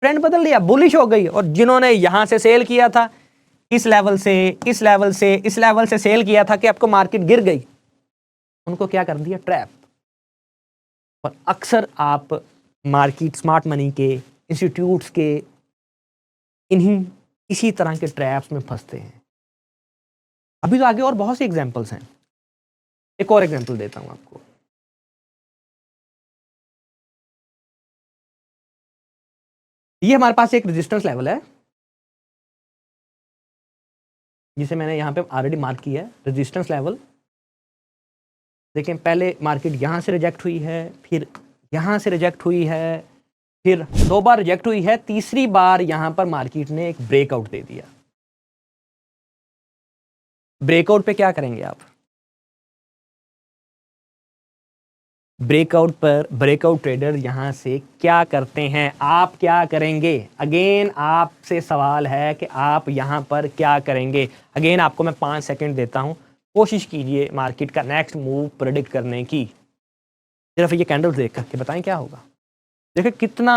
Speaker 1: ट्रेंड बदल लिया, बुलिश हो गई। और जिन्होंने यहां से सेल किया था, इस लेवल से इस लेवल से इस लेवल से सेल किया था कि आपको मार्केट गिर गई, उनको क्या कर दिया? ट्रैप। और अक्सर आप मार्केट स्मार्ट मनी के इंस्टीट्यूट्स के इसी तरह के ट्रैप्स में फंसते हैं। अभी तो आगे और बहुत सी एग्जांपल्स हैं। एक और एग्जांपल देता हूं आपको। ये हमारे पास एक रेजिस्टेंस लेवल है जिसे मैंने यहां पे ऑलरेडी मार्क किया है, रेजिस्टेंस लेवल। देखें, पहले मार्केट यहां से रिजेक्ट हुई है, फिर यहां से रिजेक्ट हुई है, फिर 2 बार रिजेक्ट हुई है, तीसरी बार यहां पर मार्केट ने एक ब्रेकआउट दे दिया। ब्रेकआउट पे क्या करेंगे आप? ब्रेकआउट पर ब्रेकआउट ट्रेडर यहां से क्या करते हैं? आप क्या करेंगे? अगेन आपसे सवाल है कि आप यहां पर क्या करेंगे? अगेन आपको मैं 5 सेकंड देता हूं, कोशिश कीजिए मार्केट का नेक्स्ट मूव प्रेडिक्ट करने की। सिर्फ ये कैंडल्स देख करके बताएं क्या होगा। देखिए कितना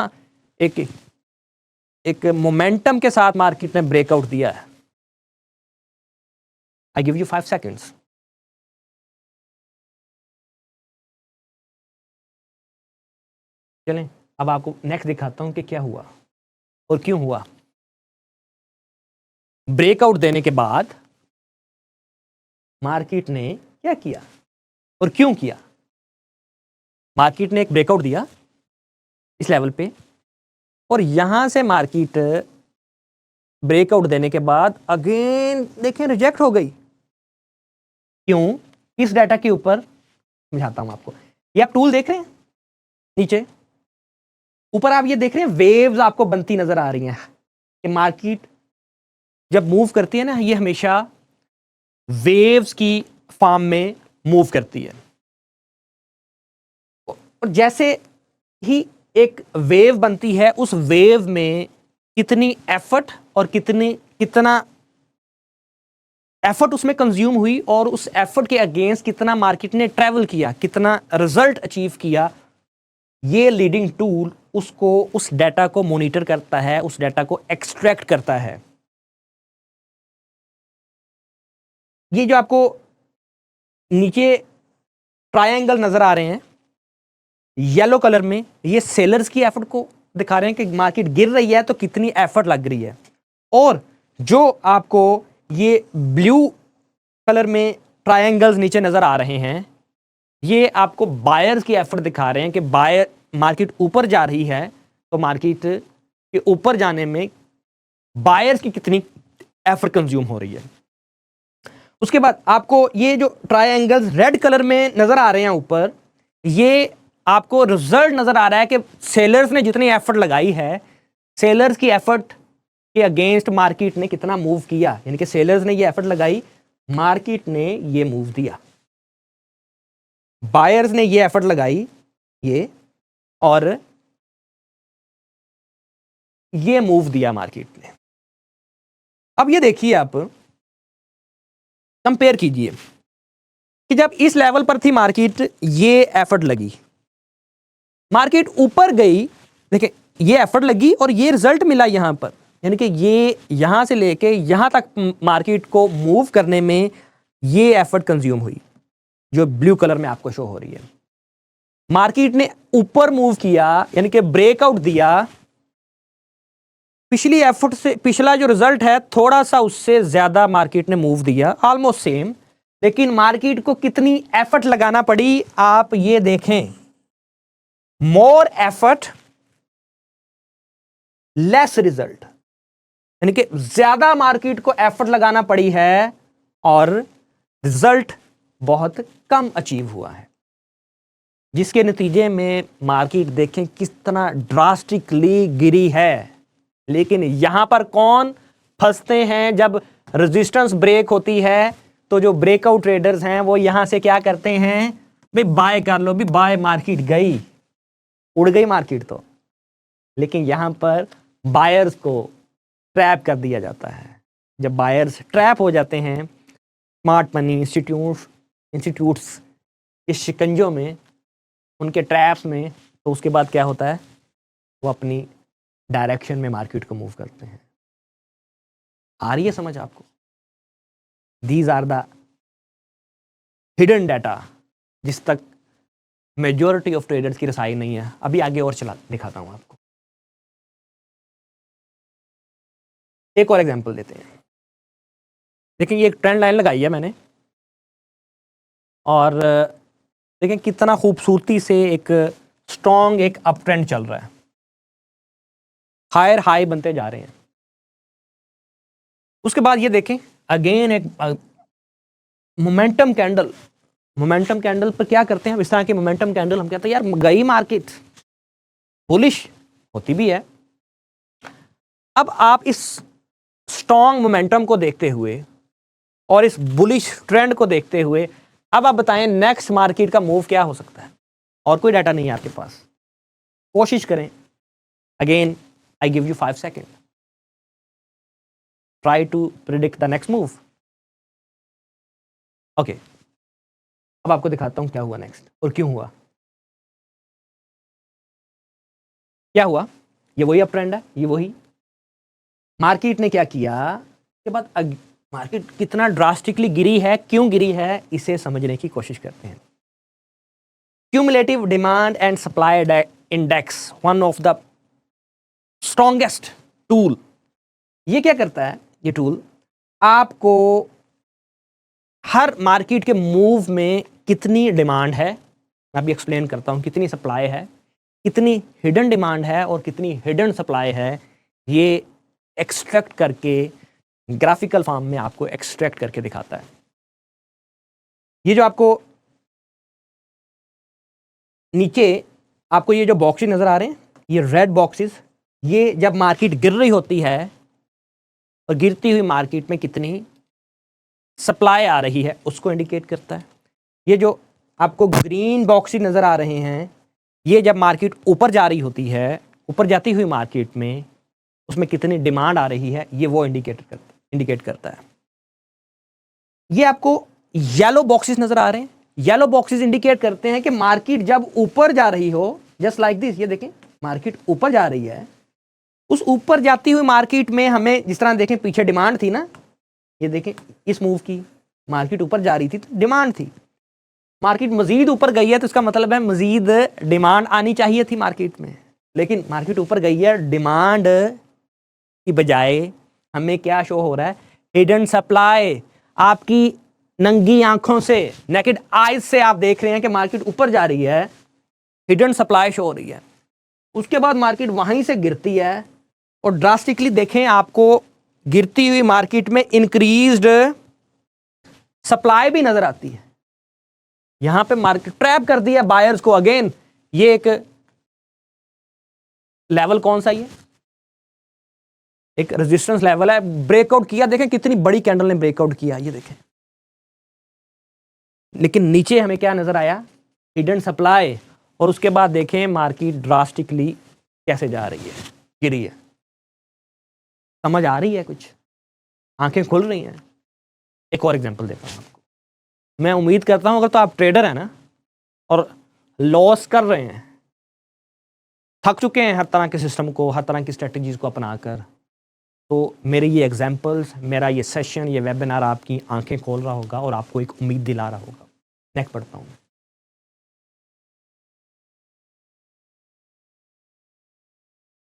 Speaker 1: एक मोमेंटम के साथ मार्केट ने ब्रेकआउट दिया है। आई गिव यू 5 सेकंड्स। चलें, अब आपको नेक्स्ट दिखाता हूं कि क्या हुआ और क्यों हुआ। ब्रेकआउट देने के बाद मार्केट ने क्या किया और क्यों किया? मार्केट ने एक ब्रेकआउट दिया इस लेवल पे, और यहां से मार्केट ब्रेकआउट देने के बाद अगेन देखें रिजेक्ट हो गई। क्यों? इस डाटा के ऊपर समझाता हूं आपको। ये आप टूल देख रहे हैं, नीचे ऊपर आप ये देख रहे हैं, वेव्स आपको बनती नजर आ रही हैं कि मार्केट जब मूव करती है ना, ये हमेशा वेव्स की फॉर्म में मूव करती है। और जैसे ही एक वेव बनती है, उस वेव में कितनी एफर्ट और कितना एफर्ट उसमें कंज्यूम हुई और उस एफर्ट के अगेंस्ट कितना मार्केट ने ट्रेवल किया, कितना रिजल्ट अचीव किया, ये लीडिंग टूल उसको, उस डाटा को मॉनिटर करता है, उस डाटा को एक्सट्रैक्ट करता है। ये जो आपको नीचे ट्रायंगल नजर आ रहे हैं येलो कलर में, ये सेलर्स की एफर्ट को दिखा रहे हैं कि मार्केट गिर रही है तो कितनी एफर्ट लग रही है। और जो आपको ये ब्लू कलर में ट्रायंगल्स नीचे नजर आ रहे हैं, ये आपको बायर्स की एफर्ट दिखा रहे हैं कि बायर, मार्केट ऊपर जा रही है तो मार्केट के ऊपर जाने में बायर्स की कितनी एफर्ट कंज्यूम हो रही है। उसके बाद आपको ये जो ट्रायंगल्स रेड कलर में नजर आ रहे हैं ऊपर, ये आपको रिजल्ट नजर आ रहा है कि सेलर्स ने जितनी एफर्ट लगाई है, सेलर्स की एफर्ट के अगेंस्ट मार्केट ने कितना मूव किया, यानी कि सेलर्स ने ये एफर्ट लगाई, मार्केट ने ये मूव दिया, बायर्स ने ये एफर्ट लगाई ये, और ये मूव दिया मार्केट ने। अब ये देखिए, आप कंपेयर कीजिए कि जब इस लेवल पर थी मार्केट, ये एफर्ट लगी, मार्केट ऊपर गई, देखिए ये एफर्ट लगी और ये रिजल्ट मिला यहां पर, यानी कि ये यहां से लेके यहां तक मार्केट को मूव करने में ये एफर्ट कंज्यूम हुई, जो ब्लू कलर में आपको शो हो रही है। मार्केट ने ऊपर मूव किया, यानी कि ब्रेकआउट दिया, पिछली एफर्ट से पिछला जो रिजल्ट है थोड़ा सा उससे ज्यादा मार्केट ने मूव दिया, ऑलमोस्ट सेम, लेकिन मार्केट को कितनी एफर्ट लगाना पड़ी आप ये देखें, मोर एफर्ट लेस रिजल्ट, यानी कि ज्यादा मार्केट को एफर्ट लगाना पड़ी है और रिजल्ट बहुत कम अचीव हुआ है, जिसके नतीजे में मार्केट देखें कितना ड्रास्टिकली गिरी है। लेकिन यहां पर कौन फंसते हैं, जब रेजिस्टेंस ब्रेक होती है तो जो ब्रेकआउट ट्रेडर्स हैं वो यहां से क्या करते हैं, भाई बाय कर लो, भी बाय, मार्केट गई, उड़ गई मार्केट तो, लेकिन यहां पर बायर्स को ट्रैप कर दिया जाता है। जब बायर्स ट्रैप हो जाते हैं स्मार्ट मनी इंस्टीट्यूट्स इस शिकंजों में, उनके ट्रैप्स में, तो उसके बाद क्या होता है, वो अपनी डायरेक्शन में मार्केट को मूव करते हैं। आ रही है समझ आपको? These are the hidden data जिस तक मेजॉरिटी ऑफ ट्रेडर्स की रसाई नहीं है। अभी आगे और चला दिखाता हूं आपको, एक और एग्जांपल देते हैं। देखिए ये एक ट्रेंड लाइन लगाई है मैंने, और देखें कितना खूबसूरती से एक स्ट्रॉन्ग एक अप ट्रेंड चल रहा है, हायर हाई बनते जा रहे हैं। उसके बाद ये देखें अगेन एक मोमेंटम कैंडल पर क्या करते हैं, इस तरह के मोमेंटम कैंडल हम कहते हैं यार गई मार्केट, बुलिश होती भी है। अब आप इस स्ट्रॉन्ग मोमेंटम को देखते हुए और इस बुलिश ट्रेंड को देखते हुए अब आप बताएं नेक्स्ट मार्केट का मूव क्या हो सकता है, और कोई डाटा नहीं है आपके पास, कोशिश करें। Again I give you 5 second, try to predict the next move. Okay, अब आपको दिखाता हूं क्या हुआ नेक्स्ट और क्यों हुआ। क्या हुआ, ये वही अप ट्रेंड है, ये वही मार्केट ने क्या किया के बाद मार्केट कितना ड्रास्टिकली गिरी है, क्यों गिरी है, इसे समझने की कोशिश करते हैं। Cumulative demand and supply index, one of the strongest tool. ये क्या करता है, ये टूल आपको हर मार्केट के मूव में कितनी डिमांड है, मैं अभी एक्सप्लेन करता हूं, कितनी सप्लाई है, कितनी हिडन डिमांड है और कितनी हिडन सप्लाई है, ये एक्सट्रैक्ट करके ग्राफिकल फॉर्म में आपको एक्सट्रैक्ट करके दिखाता है। ये जो आपको नीचे आपको ये जो बॉक्सेस नजर आ रहे हैं, ये रेड बॉक्सेस, ये जब मार्केट गिर रही होती है और गिरती हुई मार्केट में कितनी सप्लाई आ रही है उसको इंडिकेट करता है। ये जो आपको ग्रीन बॉक्सेस नजर आ रहे हैं, ये जब मार्केट ऊपर जा रही होती है, ऊपर जाती हुई मार्केट में उसमें कितनी डिमांड आ रही है, ये वो इंडिकेट करता है। ये आपको येलो बॉक्सेस नजर आ रहे हैं। येलो बॉक्सेस इंडिकेट करते हैं कि मार्केट जब ऊपर जा रही हो, जस्ट लाइक दिस, ये देखें मार्केट ऊपर जा रही है। उस ऊपर जाती हुई मार्केट में हमें जिस तरह देखें पीछे डिमांड थी ना, ये देखें इस मूव की मार्केट ऊपर जा रही थी तो डिमांड थी। मार्केट मजीद ऊपर गई है तो इसका मतलब है मजीद डिमांड आनी चाहिए थी मार्केट में, लेकिन मार्केट ऊपर गई है, डिमांड की बजाय हमें क्या शो हो रहा है, हिडन सप्लाई। आपकी नंगी आंखों से, नेकेड आईज से आप देख रहे हैं कि मार्केट ऊपर जा रही है, हिडन सप्लाई शो हो रही है। उसके बाद मार्केट वहीं से गिरती है और ड्रास्टिकली देखें आपको गिरती हुई मार्केट में इंक्रीज्ड सप्लाई भी नजर आती है। यहां पे मार्केट ट्रैप कर दिया बायर्स को अगेन। ये एक लेवल कौन सा, ये एक रेजिस्टेंस लेवल है, ब्रेकआउट किया, देखें कितनी बड़ी कैंडल ने ब्रेकआउट किया, ये देखें। लेकिन नीचे हमें क्या नजर आया, हिडन सप्लाई। और उसके बाद देखें मार्केट ड्रास्टिकली कैसे जा रही है, गिरी है। समझ आ रही है कुछ, आंखें खुल रही हैं। एक और एग्जांपल देता हूं आपको। मैं उम्मीद करता हूं अगर तो आप ट्रेडर हैं ना और लॉस कर रहे हैं, थक चुके हैं हर तरह के सिस्टम को, हर तरह की स्ट्रेटजीज को अपनाकर, तो मेरे ये एग्जांपल्स, मेरा ये सेशन, ये वेबिनार आपकी आंखें खोल रहा होगा और आपको एक उम्मीद दिला रहा होगा। नेक्स्ट पढ़ता हूं।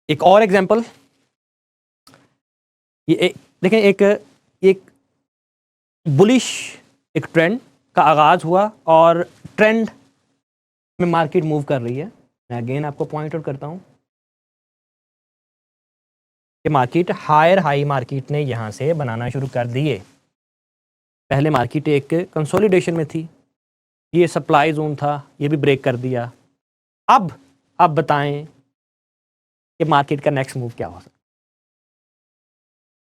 Speaker 1: एक और एग्जांपल, ये देखें, एक बुलिश एक ट्रेंड का आगाज हुआ और ट्रेंड में मार्केट मूव कर रही है। मैं अगेन आपको पॉइंट आउट करता हूं कि मार्केट हायर हाई मार्केट ने यहां से बनाना शुरू कर दिए। पहले मार्केट एक कंसोलिडेशन में थी, ये सप्लाई जोन था, ये भी ब्रेक कर दिया। अब बताएं कि मार्केट का नेक्स्ट मूव क्या हो सकता है।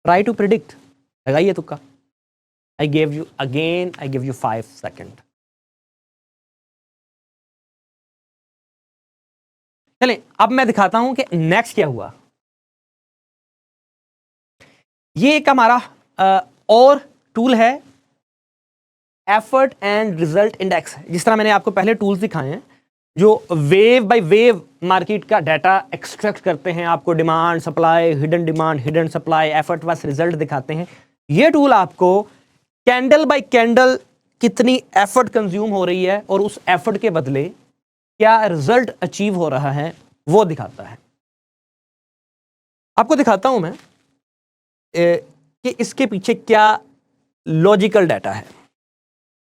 Speaker 1: ट्राई टू प्रिडिक्ट, लगाइए तुक्का। I give you 5 seconds. चलें, अब मैं दिखाता हूं कि नेक्स्ट क्या हुआ। ये एक हमारा और टूल है, एफर्ट एंड रिजल्ट इंडेक्स। जिस तरह मैंने आपको पहले टूल्स दिखाए हैं जो वेव बाय वेव मार्केट का डाटा एक्सट्रैक्ट करते हैं, आपको demand supply, hidden supply, effort versus result दिखाते हैं। ये टूल आपको कैंडल बाय कैंडल कितनी एफर्ट कंज्यूम हो रही है और उस एफर्ट के बदले क्या रिजल्ट अचीव हो रहा है वो दिखाता है। आपको दिखाता हूं मैं कि इसके पीछे क्या लॉजिकल डाटा है।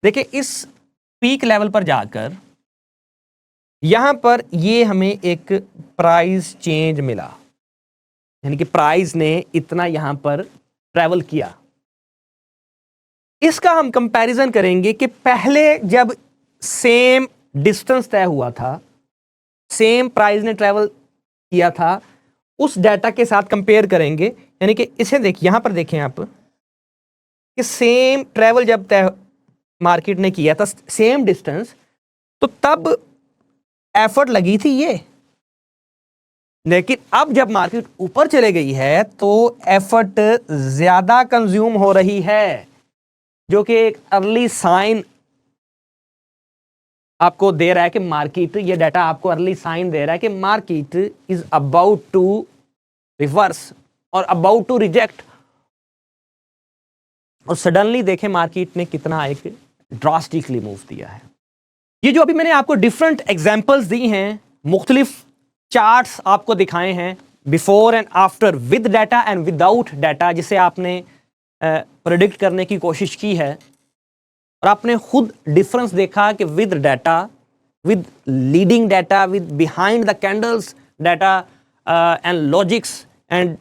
Speaker 1: देखिए, इस पीक लेवल पर जाकर यहां पर ये हमें एक प्राइस चेंज मिला, यानी कि प्राइस ने इतना यहां पर ट्रैवल किया। इसका हम कंपैरिजन करेंगे कि पहले जब सेम डिस्टेंस तय हुआ था, सेम प्राइस ने ट्रैवल किया था, उस डाटा के साथ कंपेयर करेंगे। यानी कि इसे देखिए, यहां पर देखें आप कि सेम ट्रैवल जब तय मार्केट ने किया था, सेम डिस्टेंस, तो तब एफर्ट लगी थी ये। लेकिन अब जब मार्केट ऊपर चले गई है तो एफर्ट ज्यादा कंज्यूम हो रही है, जो कि एक अर्ली साइन आपको दे रहा है कि मार्केट, ये डाटा आपको अर्ली साइन दे रहा है कि market is about to reverse और अबाउट टू रिजेक्ट। और सडनली देखें मार्केट ने कितना एक ड्रास्टिकली मूव दिया है। ये जो अभी मैंने आपको डिफरेंट एग्जांपल्स दी हैं, मुख्तलिफ चार्ट्स आपको दिखाए हैं, before and after, with data and without data, जिसे आपने प्रेडिक्ट करने की कोशिश की है और आपने खुद डिफरेंस देखा कि with data, with leading data, with behind the candles data and logics and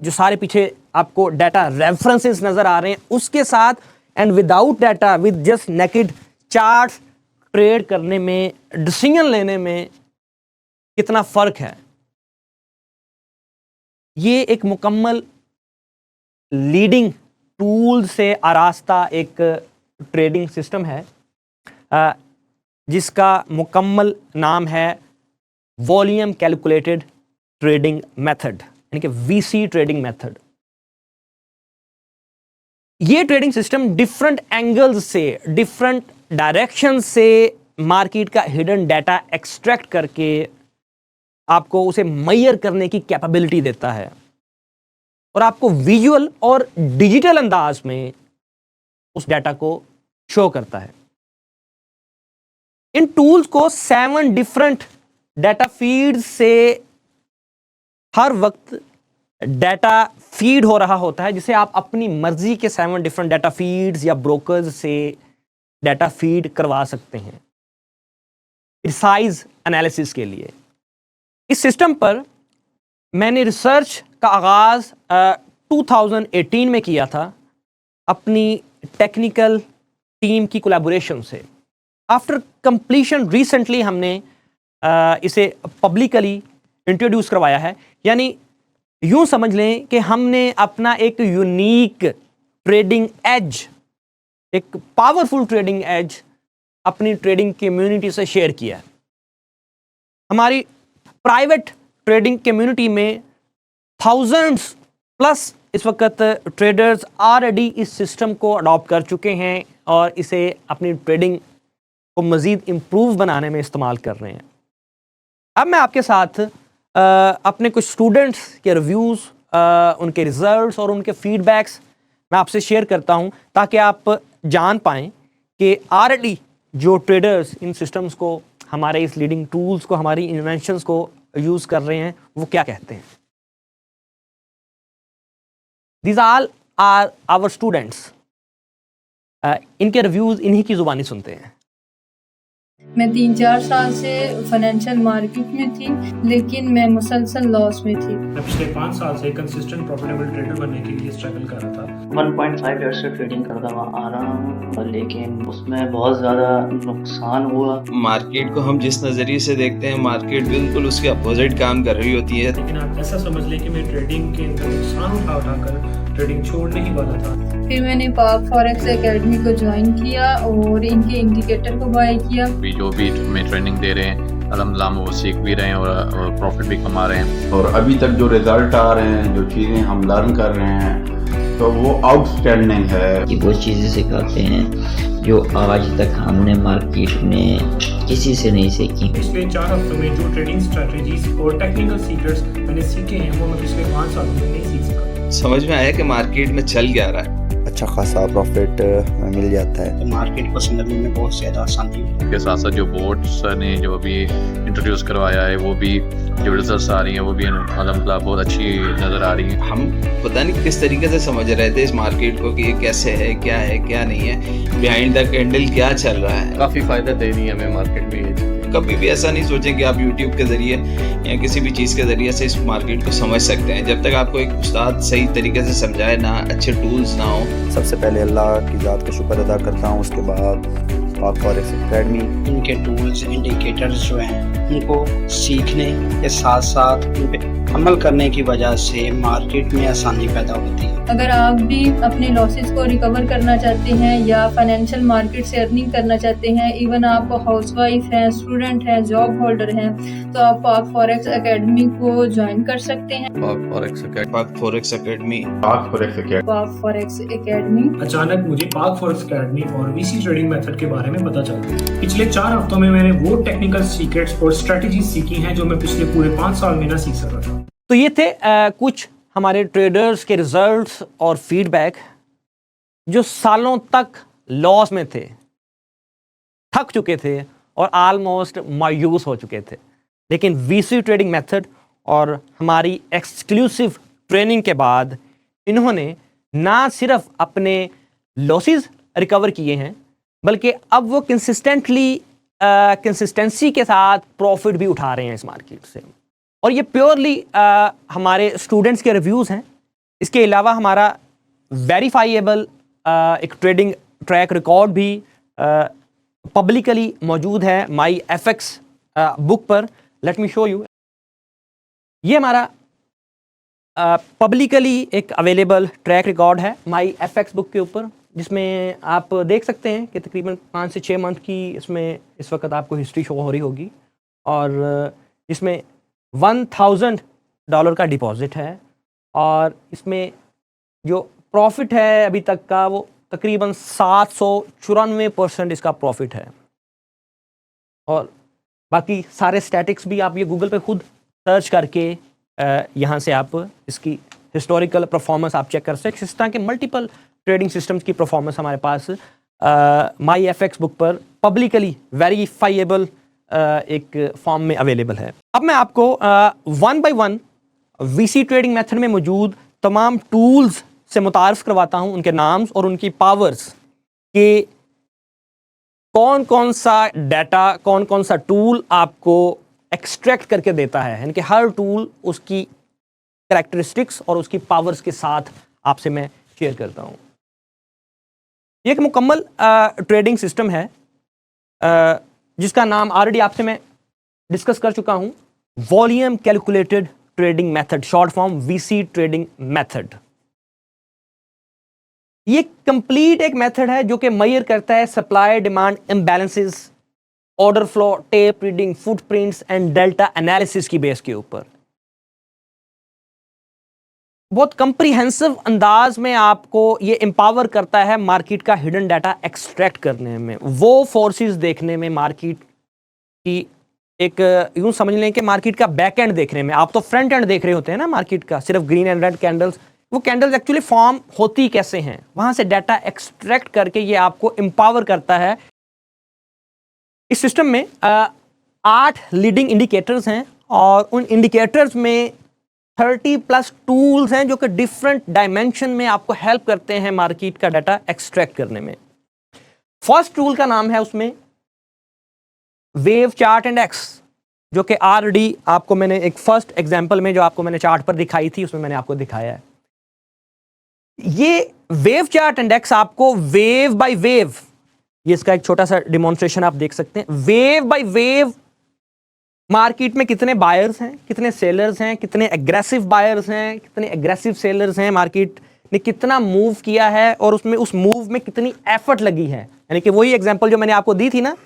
Speaker 1: जो सारे पीछे आपको डाटा रेफरेंसेस नजर आ रहे हैं उसके साथ, and without data, with just naked charts, trade करने में, डिसीजन लेने में कितना फर्क है। ये एक मुकम्मल लीडिंग टूल से आरास्ता एक ट्रेडिंग सिस्टम है जिसका मुकम्मल नाम है वॉल्यूम कैलकुलेटेड ट्रेडिंग मेथड, यानी कि वीसी ट्रेडिंग मेथड। ये ट्रेडिंग सिस्टम डिफरेंट एंगल्स से, डिफरेंट डायरेक्शन से मार्केट का हिडन डाटा एक्सट्रैक्ट करके आपको उसे मेजर करने की कैपेबिलिटी देता है और आपको विजुअल और डिजिटल अंदाज में उस डाटा को शो करता है। इन टूल्स को 7 डिफरेंट डाटा फीड से हर वक्त डाटा फीड हो रहा होता है, जिसे आप अपनी मर्जी के 7 डिफरेंट डाटा फीड्स या ब्रोकर्स से डाटा फीड करवा सकते हैं प्रिसाइज एनालिसिस के लिए। इस सिस्टम पर मैंने रिसर्च का आगाज़ 2018 में किया था अपनी टेक्निकल टीम की कोलैबोरेशन से। आफ्टर कंप्लीशन रिसेंटली हमने इसे पब्लिकली इंट्रोड्यूस करवाया है, यानी यूं समझ लें कि हमने अपना एक यूनिक ट्रेडिंग एज, एक पावरफुल ट्रेडिंग एज अपनी ट्रेडिंग कम्युनिटी से शेयर किया है। हमारी प्राइवेट ट्रेडिंग कम्युनिटी में थाउजेंड्स प्लस इस वक्त ट्रेडर्स ऑलरेडी इस सिस्टम को अडॉप्ट कर चुके हैं और इसे अपनी ट्रेडिंग को मज़ीद इम्प्रूव बनाने में इस्तेमाल कर रहे हैं। अब मैं आपके साथ अपने कुछ स्टूडेंट्स के रिव्यूज़, उनके रिजल्ट्स और उनके फीडबैक्स मैं आपसे शेयर करता हूं, ताकि आप जान पाएँ कि ऑलरेडी जो ट्रेडर्स इन सिस्टम्स को, हमारे इस लीडिंग टूल्स को, हमारी इन्वेंशंस को यूज़ कर रहे हैं, वो क्या कहते हैं। These all are our students. इनके रिव्यूज़ इन्हीं की ज़ुबानी सुनते हैं।
Speaker 3: मैं 3-4 साल से फाइनेंशियल मार्केट में थी, लेकिन मैं मुसलसल लॉस में थी।
Speaker 4: मैं पिछले 5 साल से कंसिस्टेंट प्रॉफिटेबल ट्रेडर बनने के लिए स्ट्रगल कर रहा था।
Speaker 5: 1.5 ईयर से ट्रेडिंग करता हुआ आ रहा हूँ, लेकिन उसमें बहुत ज़्यादा नुकसान हुआ।
Speaker 6: मार्केट को हम जिस नज़रिए से देखते हैं, मार्केट बिल्कुल उसके अपोजिट काम कर रही होती है।
Speaker 4: लेकिन आप ऐसा समझ लें कि मैं ट्रेडिंग के अंदर नुकसान उठाकर ट्रेडिंग छोड़ने ही वाला था।
Speaker 3: फिर मैंने पाक फॉरेक्स एकेडमी को ज्वाइन किया और इनके इंडिकेटर को बाय किया।
Speaker 7: जो भी हमें ट्रेनिंग दे रहे हैं, अल्हम्दुलिल्लाह वो सीख भी रहे हैं और प्रॉफिट भी कमा रहे हैं।
Speaker 8: और अभी तक जो रिजल्ट आ रहे हैं, जो चीज़ें हम लर्न कर रहे हैं, तो वो आउटस्टैंडिंग है।
Speaker 9: कि वो चीज़ें सिखाते हैं जो आज तक हमने मार्केट में किसी से नहीं सीखी।
Speaker 4: पिछले 4 हफ्तों में जो ट्रेडिंग स्ट्रेटजीज और टेक्निकल सीक्रेट्स मैंने सीखे हैं, वो मैं पिछले 5 सालों में नहीं सीख सका।
Speaker 6: समझ में आया कि मार्केट में चल क्या रहा है।
Speaker 10: अच्छा खासा प्रॉफिट मिल जाता है,
Speaker 11: तो मार्केट को समझने में बहुत ज़्यादा आसानी है।
Speaker 7: इसके साथ साथ जो बोर्ड सर ने जो अभी इंट्रोड्यूस करवाया है, वो भी जो रिजल्ट्स आ रही हैं वो भी अल्हम्दुलिल्लाह बहुत अच्छी नज़र आ रही है।
Speaker 6: हम पता नहीं किस तरीके से समझ रहे थे इस मार्केट को कि ये कैसे है क्या नहीं है, बिहाइंड द कैंडल क्या चल रहा है।
Speaker 7: काफ़ी फ़ायदा दे रही है हमें मार्केट में।
Speaker 6: कभी भी ऐसा नहीं सोचें कि आप YouTube के ज़रिए या किसी भी चीज़ के ज़रिए से इस मार्केट को समझ सकते हैं। जब तक आपको एक उस्ताद सही तरीके से समझाए ना, अच्छे टूल्स ना हो।
Speaker 10: सबसे पहले अल्लाह की ज़ात का शुक्र अदा करता हूँ, उसके बाद पाक फॉरेक्स एकेडमी।
Speaker 11: इनके टूल्स, इंडिकेटर्स जो हैं, उनको सीखने के साथ साथ उन पे अमल करने की वजह से मार्केट में आसानी पैदा होती है।
Speaker 3: अगर आप भी अपने लॉसेस को रिकवर करना चाहते हैं या फाइनेंशियल मार्केट से अर्निंग करना चाहते हैं, इवन आप हाउसवाइफ हैं, स्टूडेंट हैं, जॉब होल्डर हैं, तो आप पाक फॉरेक्स एकेडमी को ज्वाइन कर सकते हैं।
Speaker 6: पाक फॉरेक्स एकेडमी।
Speaker 3: पाक फॉरेक्स एकेडमी।
Speaker 4: अचानक मुझे पाक फॉरेक्स एकेडमी और वीसी ट्रेडिंग मेथड के बारे में पता चला। पिछले 4 हफ्तों में मैंने वो टेक्निकल सीक्रेट्स और स्ट्रेटजीज सीखी हैं जो मैं पिछले पूरे 5 साल में ना सीख सका था।
Speaker 1: तो ये थे कुछ हमारे ट्रेडर्स के रिजल्ट्स और फीडबैक जो सालों तक लॉस में थे, थक चुके थे और ऑलमोस्ट मायूस हो चुके थे। लेकिन वीसी ट्रेडिंग मेथड और हमारी एक्सक्लूसिव ट्रेनिंग के बाद इन्होंने ना सिर्फ अपने लॉसेस रिकवर किए हैं, बल्कि अब वो कंसिस्टेंसी के साथ प्रॉफिट भी उठा रहे हैं इस मार्केट से। और ये प्योरली हमारे स्टूडेंट्स के रिव्यूज़ हैं। इसके अलावा हमारा वेरीफाइएबल एक ट्रेडिंग ट्रैक रिकॉर्ड भी पब्लिकली मौजूद है माई एफएक्स बुक पर। Let me show you. ये हमारा पब्लिकली एक अवेलेबल ट्रैक रिकॉर्ड है माई एफएक्स बुक के ऊपर, जिसमें आप देख सकते हैं कि तकरीबन 5 से 6 मंथ की इसमें इस वक्त आपको हिस्ट्री शो हो रही होगी। और इसमें $1000 का डिपॉजिट है और इसमें जो प्रॉफिट है अभी तक का वो तकरीबन 794% इसका प्रॉफिट है। और बाकी सारे स्टैटिक्स भी आप ये गूगल पे खुद सर्च करके यहाँ से आप इसकी हिस्टोरिकल परफॉर्मेंस आप चेक कर सकते हैं। इस तरह के मल्टीपल ट्रेडिंग सिस्टम्स की परफॉर्मेंस हमारे पास माई FX बुक पर पब्लिकली वेरीफाइएबल एक फॉर्म में अवेलेबल है। अब मैं आपको 1 by 1 VC ट्रेडिंग मेथड में मौजूद तमाम टूल्स से मुतारफ़ करवाता हूँ, उनके नाम्स और उनकी पावर्स के कौन कौन सा डाटा, कौन कौन सा टूल आपको एक्सट्रैक्ट करके देता है, यानी कि हर टूल उसकी कैरेक्टरिस्टिक्स और उसकी पावर्स के साथ आपसे मैं शेयर करता हूँ। ये एक मुकम्मल ट्रेडिंग सिस्टम है जिसका नाम ऑलरेडी आपसे मैं डिस्कस कर चुका हूँ, volume calculated trading method, short form VC trading method. ये कंप्लीट एक मेथड है जो कि मेजर करता है supply demand imbalances, order flow, tape reading, footprints and delta analysis की बेस के ऊपर बहुत कंप्रीहेंसिव अंदाज में आपको ये एम्पावर करता है मार्केट का हिडन डाटा एक्सट्रैक्ट करने में, वो फोर्सेस देखने में, मार्केट की एक यूं समझ लें कि मार्केट का बैक एंड देखने में। आप तो फ्रंट एंड देख रहे होते हैं ना मार्केट का, सिर्फ ग्रीन एंड रेड कैंडल्स, वो कैंडल्स एक्चुअली फॉर्म होती कैसे हैं, वहां से डाटा एक्सट्रैक्ट करके ये आपको एम्पावर करता है। इस सिस्टम में 8 लीडिंग इंडिकेटर्स हैं और उन इंडिकेटर्स में 30+ टूल्स हैं जो कि डिफरेंट डायमेंशन में आपको हेल्प करते हैं मार्केट का डाटा एक्सट्रैक्ट करने में। फर्स्ट टूल का नाम है उसमें वेव चार्ट इंडेक्स, जो कि ऑलरेडी आपको मैंने एक फर्स्ट एग्जांपल में जो आपको मैंने चार्ट पर दिखाई थी उसमें मैंने आपको दिखाया है। ये वेव चार्ट इंडेक्स आपको वेव बाय वेव, ये इसका एक छोटा सा डिमॉन्स्ट्रेशन आप देख सकते हैं, वेव बाय वेव मार्केट में कितने बायर्स हैं, कितने सेलर्स हैं, कितने एग्रेसिव बायर्स हैं, कितने एग्रेसिव सेलर्स हैं, मार्केट ने कितना मूव किया है और उसमें उस मूव में कितनी एफर्ट लगी है। यानी कि वही एग्जांपल जो मैंने आपको दी थी ना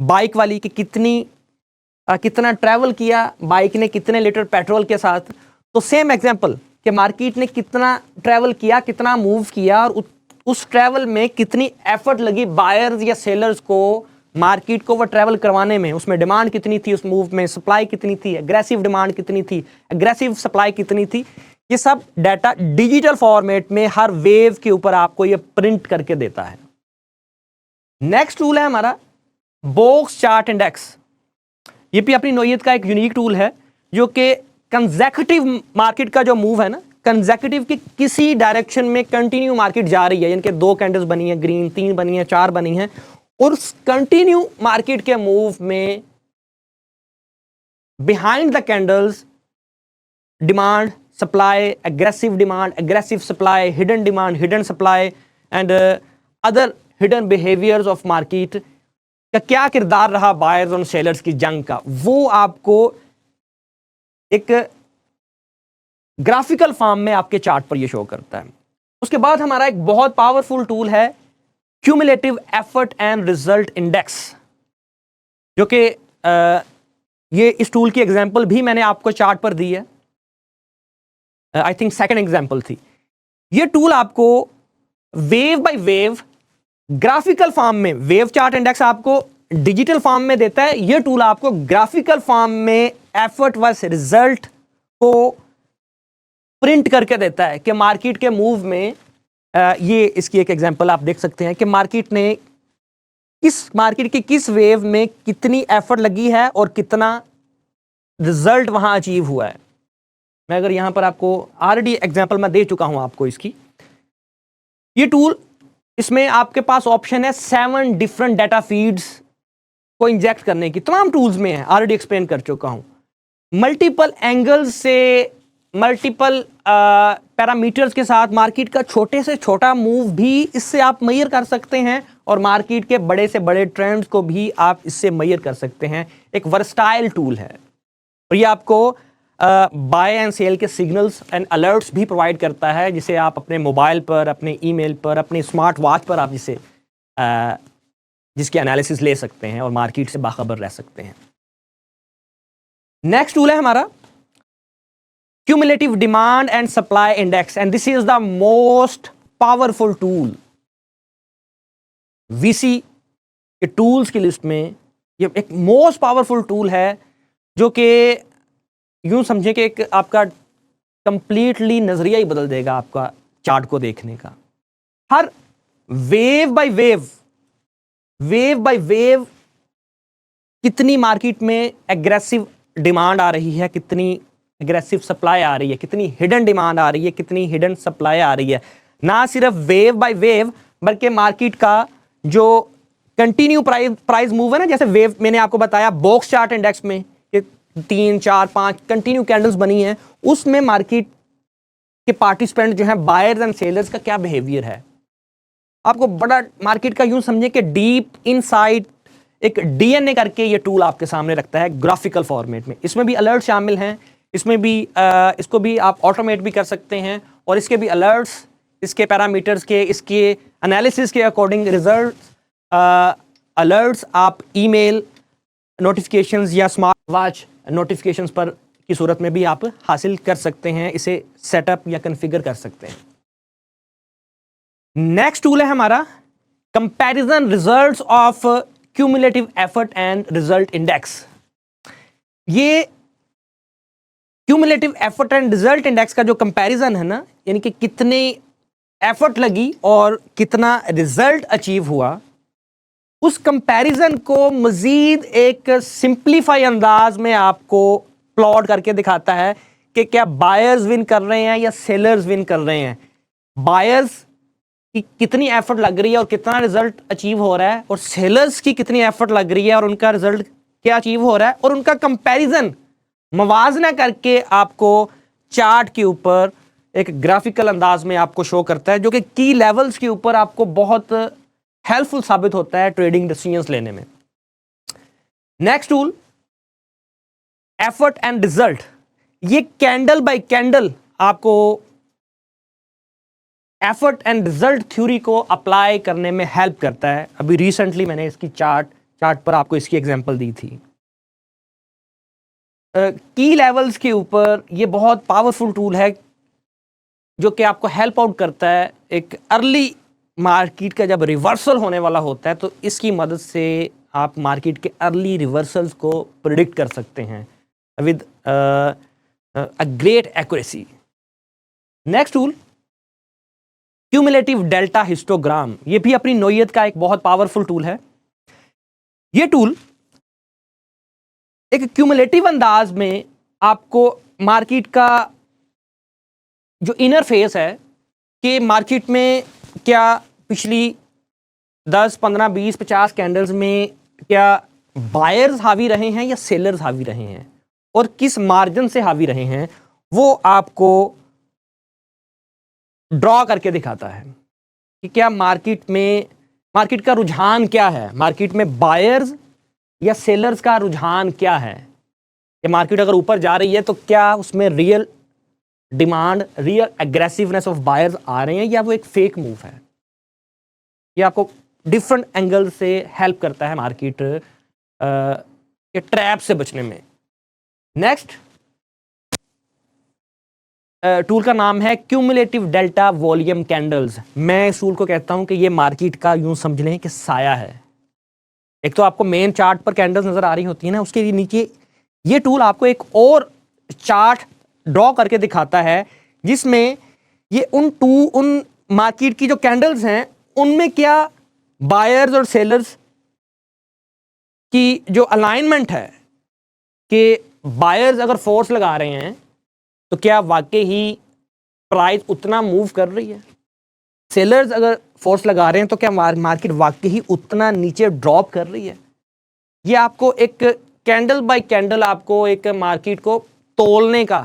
Speaker 1: बाइक वाली कि कितना ट्रैवल किया बाइक ने, कितने लीटर पेट्रोल के साथ, तो सेम एग्जांपल कि मार्केट ने कितना ट्रैवल किया, कितना मूव किया और उस ट्रैवल में कितनी एफर्ट लगी बायर्स या सेलर्स को मार्केट को वो ट्रैवल करवाने में, उसमें डिमांड कितनी थी, उस मूव में सप्लाई कितनी थी, एग्रेसिव डिमांड कितनी थी, एग्रेसिव सप्लाई कितनी थी, ये सब डाटा डिजिटल फॉर्मेट में हर वेव के ऊपर आपको ये प्रिंट करके देता है। नेक्स्ट टूल है हमारा बॉक्स चार्ट इंडेक्स। ये भी अपनी नोयत का एक यूनिक टूल है जो कि कंसेक्यूटिव मार्केट का जो मूव है ना, कंसेक्यूटिव की किसी डायरेक्शन में कंटिन्यू मार्केट जा रही है, यानी कि 2 कैंडल्स बनी है, ग्रीन 3 बनी है, 4 बनी है, और उस कंटिन्यू मार्केट के मूव में behind the candles demand supply, aggressive demand, aggressive supply, hidden demand, hidden supply and other hidden behaviours of market का क्या किरदार रहा बायर्स और सेलर्स की जंग का, वो आपको एक ग्राफिकल फॉर्म में आपके चार्ट पर ये शो करता है। उसके बाद हमारा एक बहुत पावरफुल टूल है cumulative effort and result index, जो कि ये इस टूल की एग्जांपल भी मैंने आपको चार्ट पर दी है, आई थिंक सेकंड एग्जांपल थी। ये टूल आपको wave by wave graphical form में, वेव चार्ट इंडेक्स आपको डिजिटल फॉर्म में देता है, ये टूल आपको ग्राफिकल फॉर्म में एफर्ट वर्सेस रिजल्ट को प्रिंट करके देता है कि मार्केट के मूव में ये इसकी एक एग्जांपल आप देख सकते हैं कि मार्केट की किस वेव में कितनी एफर्ट लगी है और कितना रिजल्ट वहां अचीव हुआ है। मैं अगर यहां पर आपको ऑलरेडी एग्जांपल मैं दे चुका हूं आपको इसकी, ये टूल, इसमें आपके पास ऑप्शन है 7 डिफरेंट डाटा फीड्स को इंजेक्ट करने की, तमाम टूल्स में है, ऑलरेडी एक्सप्लेन कर चुका हूं। मल्टीपल एंगल्स से मल्टीपल पैरामीटर्स के साथ मार्केट का छोटे से छोटा मूव भी इससे आप मेजर कर सकते हैं और मार्केट के बड़े से बड़े ट्रेंड्स को भी आप इससे मेजर कर सकते हैं। एक वर्सटाइल टूल है और ये आपको बाय एंड सेल के सिग्नल्स एंड अलर्ट्स भी प्रोवाइड करता है, जिसे आप अपने मोबाइल पर, अपने ईमेल पर, अपने स्मार्ट वॉच पर आप जिसकी एनालिसिस ले सकते हैं और मार्केट से बाखबर रह सकते हैं। नेक्स्ट टूल है हमारा cumulative demand and supply index, and this is the most powerful tool. VC के टूल्स की लिस्ट में ये एक मोस्ट पावरफुल टूल है जो कि यूं समझें कि एक आपका कंप्लीटली नजरिया ही बदल देगा आपका चार्ट को देखने का। हर वेव बाय वेव कितनी मार्केट में एग्रेसिव डिमांड आ रही है, कितनी एग्रेसिव सप्लाई आ रही है, कितनी हिडन डिमांड आ रही है, कितनी हिडन सप्लाई आ रही है। ना सिर्फ वेव बाय वेव बल्कि मार्केट का जो कंटिन्यू प्राइस मूव है ना, जैसे वेव मैंने आपको बताया बॉक्स चार्ट इंडेक्स में 3 4 5 कंटिन्यू कैंडल्स बनी हैं, उसमें मार्केट के पार्टिसिपेंट जो हैं बायर्स एंड सेलर्स का क्या बिहेवियर है। आपको बड़ा मार्केट का यूं समझे कि डीप इनसाइट एक डीएनए करके ये टूल आपके सामने रखता है ग्राफिकल फॉर्मेट में। इसमें भी अलर्ट शामिल हैं, इसमें भी इसको भी आप ऑटोमेट भी कर सकते हैं और इसके भी अलर्ट्स, इसके पैरामीटर्स के, इसके एनालिसिस के अकॉर्डिंग रिजल्ट अलर्ट्स आप ईमेल नोटिफिकेशंस या स्मार्ट वॉच नोटिफिकेशंस पर की सूरत में भी आप हासिल कर सकते हैं, इसे सेटअप या कॉन्फ़िगर कर सकते हैं। नेक्स्ट टूल है हमारा comparison results of cumulative effort and result index. ये cumulative effort and result index का जो कंपैरिजन है ना, यानी कि कितने एफर्ट लगी और कितना रिजल्ट अचीव हुआ, उस कंपैरिजन को मजीद एक सिंप्लीफाई अंदाज में आपको प्लॉट करके दिखाता है कि क्या बायर्स विन कर रहे हैं या सेलर्स विन कर रहे हैं, बायर्स की कितनी एफर्ट लग रही है और कितना रिजल्ट अचीव हो रहा है, और सेलर्स की कितनी एफर्ट लग रही है और उनका रिजल्ट क्या अचीव हो रहा है, और उनका कंपैरिजन मवाजना करके आपको चार्ट के ऊपर एक ग्राफिकल अंदाज में आपको शो करता है, जो कि की लेवल्स के ऊपर आपको बहुत हेल्पफुल साबित होता है ट्रेडिंग डिसीजंस लेने में। Next tool effort and result, ये कैंडल बाय कैंडल आपको एफर्ट एंड रिजल्ट थ्योरी को अप्लाई करने में हेल्प करता है। अभी रिसेंटली मैंने इसकी चार्ट पर आपको इसकी एग्जांपल दी थी। की लेवल्स के ऊपर ये बहुत पावरफुल टूल है जो कि आपको हेल्प आउट करता है। एक अर्ली मार्केट का जब रिवर्सल होने वाला होता है तो इसकी मदद से आप मार्केट के अर्ली रिवर्सल्स को प्रिडिक्ट कर सकते हैं with a great accuracy. Next tool cumulative delta histogram, ये भी अपनी नोयत का एक बहुत पावरफुल टूल है। ये टूल एक क्यूमुलेटिव अंदाज में आपको मार्केट का जो इनर फेस है कि मार्केट में क्या पिछली 10, 15, 20, 50 कैंडल्स में क्या बायर्स हावी रहे हैं या सेलर्स हावी रहे हैं और किस मार्जिन से हावी रहे हैं, वो आपको ड्रॉ करके दिखाता है कि क्या मार्केट का रुझान क्या है, मार्केट में बायर्स या सेलर्स का रुझान क्या है। ये मार्केट अगर ऊपर जा रही है तो क्या उसमें real demand, real aggressiveness of buyers आ रहे हैं या वो एक फेक मूव है। ये आपको डिफरेंट एंगल से हेल्प करता है मार्केट के ट्रैप से बचने में। नेक्स्ट टूल का नाम है क्यूमुलेटिव डेल्टा वॉल्यूम कैंडल्स। मैं इस टूल को कहता हूं कि ये मार्केट का यूं समझ लें कि साया है। एक तो आपको मेन चार्ट पर कैंडल्स नजर आ रही होती है ना, उसके नीचे ये टूल आपको एक और चार्ट ड्रॉ करके दिखाता है जिसमें ये उन मार्केट की जो कैंडल्स हैं उनमें क्या बायर्स और सेलर्स की जो अलाइनमेंट है कि बायर्स अगर फोर्स लगा रहे हैं तो क्या वाकई ही प्राइस उतना मूव कर रही है, सेलर्स अगर फोर्स लगा रहे हैं तो क्या मार्केट वाकई ही उतना नीचे ड्रॉप कर रही है। ये आपको एक कैंडल बाय कैंडल आपको एक मार्केट को तोलने का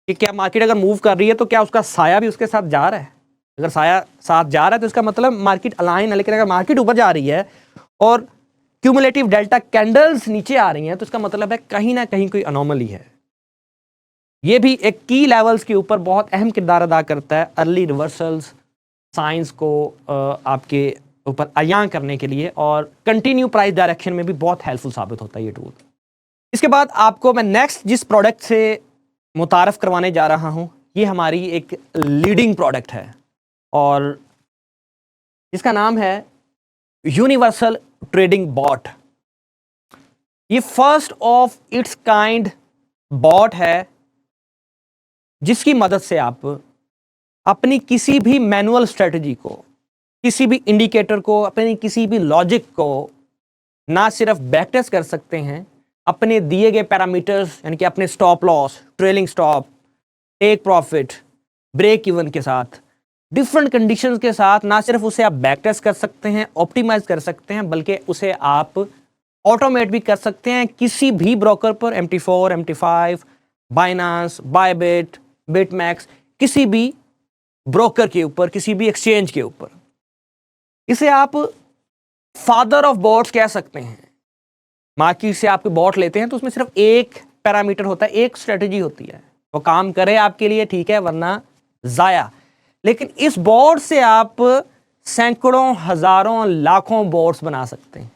Speaker 1: कि क्या मार्केट अगर मूव कर रही है तो क्या उसका साया भी उसके साथ जा रहा है। अगर साया साथ जा रहा है तो इसका मतलब मार्केट अलाइन है, लेकिन अगर मार्केट ऊपर जा रही है और क्यूमुलेटिव डेल्टा कैंडल्स नीचे आ रही हैं तो इसका मतलब है कहीं ना कहीं कोई अनोमली है। ये भी एक की लेवल्स के ऊपर बहुत अहम किरदार अदा करता है अर्ली रिवर्सल्स साइंस को आपके ऊपर अयां करने के लिए, और कंटिन्यू प्राइस डायरेक्शन में भी बहुत हेल्पफुल साबित होता है ये टूल। इसके बाद आपको मैं नेक्स्ट जिस प्रोडक्ट से मुतारफ़ करवाने जा रहा हूँ, ये हमारी एक लीडिंग प्रोडक्ट है और इसका नाम है यूनिवर्सल ट्रेडिंग बॉट। ये first of its kind bot है जिसकी मदद से आप अपनी किसी भी मैनुअल स्ट्रेटजी को, किसी भी इंडिकेटर को, अपनी किसी भी लॉजिक को ना सिर्फ बैक टेस्ट कर सकते हैं, अपने दिए गए पैरामीटर्स यानी कि अपने stop loss, trailing stop, take profit, break even के साथ, डिफरेंट कंडीशंस के साथ ना सिर्फ उसे आप बैक टेस्ट कर सकते हैं, ऑप्टिमाइज कर सकते हैं, बल्कि उसे आप ऑटोमेट भी कर सकते हैं किसी भी ब्रोकर पर, MT4, MT5, Binance, Bybit, BitMEX, किसी भी ब्रोकर के ऊपर, किसी भी एक्सचेंज के ऊपर। इसे आप फादर ऑफ बॉट्स कह सकते हैं। मार्केट से आपके बॉट लेते हैं तो उसमें सिर्फ एक पैरामीटर होता है, एक स्ट्रेटजी होती है, वो काम करे आपके लिए ठीक है, वरना ज़ाया। लेकिन इस बॉट से आप सैकड़ों, हज़ारों, लाखों बॉट्स बना सकते हैं।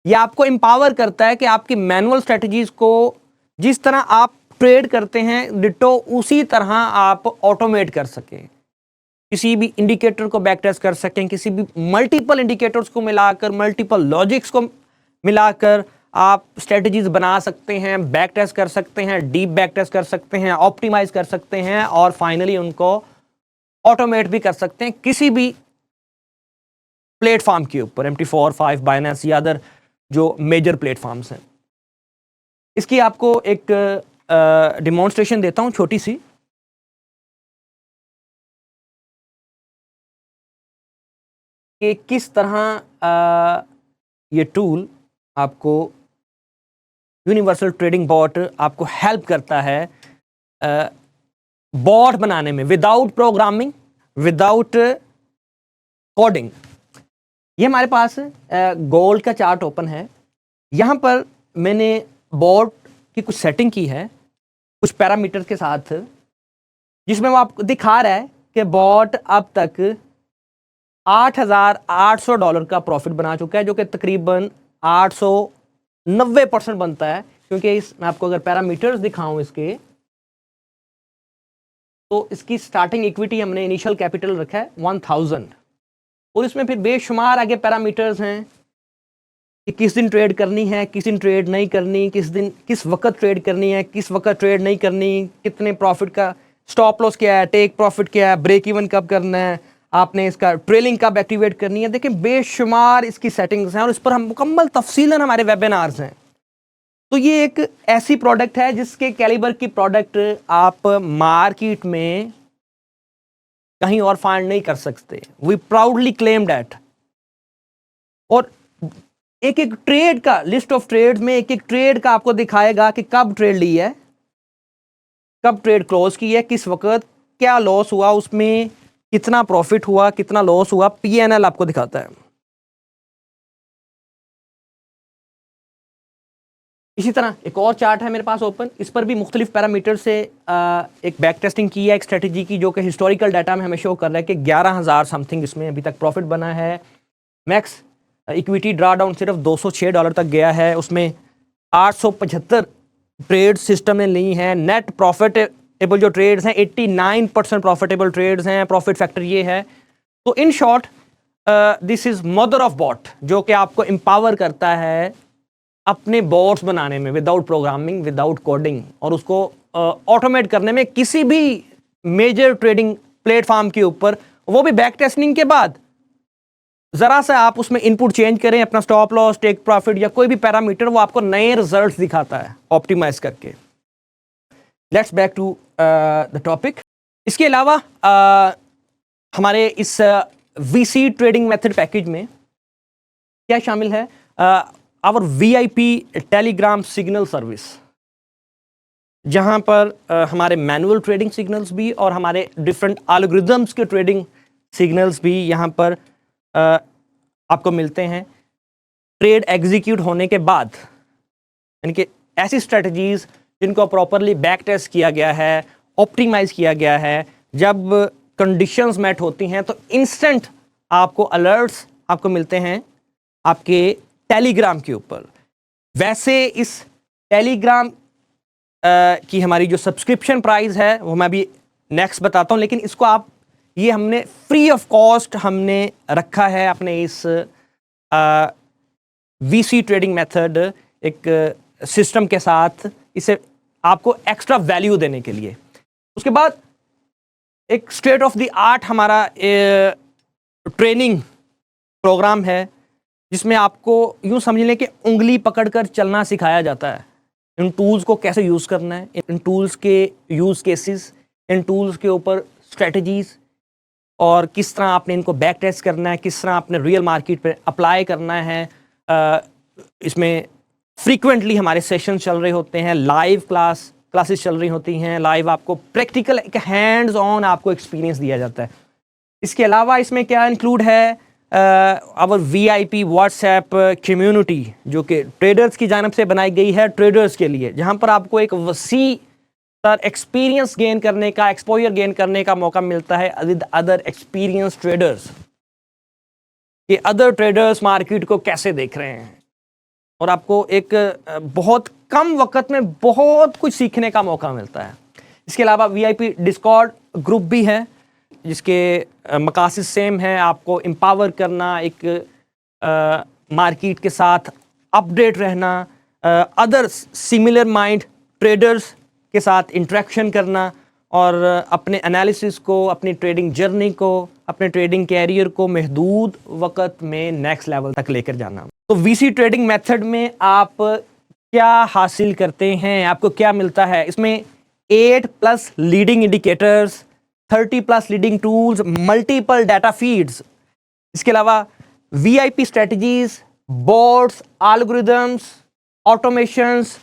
Speaker 1: ये आपको एम्पावर करता है कि आपकी मैनुअल स्ट्रेटजीज़ को जिस तरह आप ट्रेड करते हैं, डिटो उसी तरह आप ऑटोमेट कर सकें, किसी भी इंडिकेटर को बैक टेस्ट कर सकें, किसी भी मल्टीपल इंडिकेटर्स को मिलाकर, मल्टीपल लॉजिक्स को मिलाकर आप स्ट्रेटजीज बना सकते हैं, बैक टेस्ट कर सकते हैं, डीप बैक टेस्ट कर सकते हैं, ऑप्टिमाइज कर सकते हैं और फाइनली उनको ऑटोमेट भी कर सकते हैं किसी भी प्लेटफॉर्म के ऊपर, MT4, 5, बाइनेंस या अदर जो मेजर प्लेटफॉर्म्स हैं। इसकी आपको एक डिमॉन्स्ट्रेशन देता हूं छोटी सी। कि किस तरह ये टूल आपको, यूनिवर्सल ट्रेडिंग बॉट आपको हेल्प करता है बॉट बनाने में, विदाउट प्रोग्रामिंग, विदाउट कोडिंग। ये हमारे पास गोल्ड का चार्ट ओपन है। यहाँ पर मैंने बॉट की कुछ सेटिंग की है कुछ पैरामीटर के साथ, जिसमें वो आपको दिखा रहा है कि बॉट अब तक $8,800 का प्रॉफिट बना चुका है, जो कि तकरीबन 890% बनता है। क्योंकि इस मैं आपको अगर पैरामीटर्स दिखाऊं इसके, तो इसकी स्टार्टिंग इक्विटी हमने इनिशियल कैपिटल रखा है 1000 और इसमें फिर बेशुमार आगे पैरामीटर्स हैं कि किस दिन ट्रेड करनी है, किस दिन ट्रेड नहीं करनी, किस दिन किस वक्त ट्रेड करनी है, किस वक्त ट्रेड नहीं करनी, कितने प्रॉफिट का स्टॉप लॉस क्या है, टेक प्रॉफिट क्या है, ब्रेक इवन कब करना है, आपने इसका ट्रेलिंग कब एक्टिवेट करनी है। देखिए बेशुमार इसकी सेटिंग्स हैं और इस पर हम मुकम्मल तफसीलन हमारे वेबिनार्स हैं। तो ये एक ऐसी प्रोडक्ट है जिसके कैलिबर की प्रोडक्ट आप मार्केट में कहीं और फाइंड नहीं कर सकते। We proudly claim that. और एक एक ट्रेड का, लिस्ट ऑफ ट्रेड्स में एक एक ट्रेड का आपको दिखाएगा कि कब ट्रेड ली है, कब ट्रेड क्लोज की है, किस वक्त, क्या लॉस हुआ, उसमें कितना प्रॉफिट हुआ, कितना लॉस हुआ, PNL आपको दिखाता है। इसी तरह एक और चार्ट है मेरे पास ओपन, इस पर भी मुख्तलिफ पैरामीटर से एक बैक टेस्टिंग की है एक स्ट्रेटजी की, जो कि हिस्टोरिकल डाटा में हमें शो कर रहा है कि 11,000 समथिंग इसमें अभी तक प्रॉफिट बना है। मैक्स इक्विटी ड्रा डाउन सिर्फ $206 तक गया है, उसमें 875 ट्रेड सिस्टम ने ली हैं। नेट प्रॉफिटेबल जो ट्रेड्स हैं 89% प्रॉफिटेबल ट्रेड्स हैं। प्रॉफिट फैक्टर ये है। तो in short this is mother of bot, जो कि आपको एम्पावर करता है अपने बॉट्स बनाने में विदाउट प्रोग्रामिंग, विदाउट कोडिंग, और उसको ऑटोमेट करने में किसी भी मेजर ट्रेडिंग प्लेटफॉर्म के ऊपर, वो भी बैक टेस्टिंग के बाद। ज़रा सा आप उसमें इनपुट चेंज करें, अपना स्टॉप लॉस, टेक प्रॉफिट या कोई भी पैरामीटर, वो आपको नए रिजल्ट्स दिखाता है ऑप्टिमाइज करके। Let's back to the topic. इसके अलावा हमारे इस VC ट्रेडिंग मेथड पैकेज में क्या शामिल है? Our VIP Telegram signal service, जहां पर हमारे मैनुअल ट्रेडिंग सिग्नल्स भी और हमारे डिफरेंट एल्गोरिथम्स के ट्रेडिंग सिग्नल्स भी यहां पर आपको मिलते हैं। ट्रेड एग्जीक्यूट होने के बाद, यानी कि ऐसी स्ट्रेटजीज जिनको प्रॉपरली बैक टेस्ट किया गया है, ऑप्टिमाइज किया गया है, जब कंडीशंस मैट होती हैं तो इंस्टेंट आपको अलर्ट्स आपको मिलते हैं आपके टेलीग्राम के ऊपर। वैसे इस टेलीग्राम की हमारी जो सब्सक्रिप्शन प्राइस है वो मैं अभी नेक्स्ट बताता हूँ, लेकिन इसको आप ये हमने फ्री ऑफ कॉस्ट हमने रखा है अपने इस वीसी ट्रेडिंग मेथड एक सिस्टम के साथ, इसे आपको एक्स्ट्रा वैल्यू देने के लिए। उसके बाद एक स्टेट ऑफ द आर्ट हमारा ट्रेनिंग प्रोग्राम है, जिसमें आपको यूँ समझ लें कि उंगली पकड़कर चलना सिखाया जाता है। इन टूल्स को कैसे यूज़ करना है, इन टूल्स के यूज़ केसेस, इन टूल्स के ऊपर स्ट्रेटजीज़, और किस तरह आपने इनको बैक टेस्ट करना है, किस तरह आपने रियल मार्केट पे अप्लाई करना है। इसमें फ्रीक्वेंटली हमारे सेशन चल रहे होते हैं, लाइव क्लासेस चल रही होती हैं, लाइव आपको प्रैक्टिकल एक हैंड्स ऑन आपको एक्सपीरियंस दिया जाता है। इसके अलावा इसमें क्या इंक्लूड है, आवर VIP व्हाट्सएप कम्युनिटी, जो कि ट्रेडर्स की जानिब से बनाई गई है ट्रेडर्स के लिए, जहां पर आपको एक वसी तर एक्सपीरियंस गेन करने का, एक्सपोजर गेन करने का मौका मिलता है विद अदर एक्सपीरियंस ट्रेडर्स, कि अदर ट्रेडर्स मार्केट को कैसे देख रहे हैं, और आपको एक बहुत कम वक्त में बहुत कुछ सीखने का मौका मिलता है। इसके अलावा VIP डिस्कॉर्ड ग्रुप भी है, जिसके मकासद सेम है, आपको एम्पावर करना, एक मार्केट के साथ अपडेट रहना, अदर सिमिलर माइंड ट्रेडर्स के साथ इंटरेक्शन करना, और अपने एनालिसिस को, अपनी ट्रेडिंग जर्नी को, अपने ट्रेडिंग कैरियर को महदूद वक्त में नेक्स्ट लेवल तक लेकर जाना। तो VC ट्रेडिंग मेथड में आप क्या हासिल करते हैं, आपको क्या मिलता है? इसमें 8+ leading indicators, 30+ leading tools, multiple data feeds, इसके अलावा VIP strategies, boards, algorithms, automations,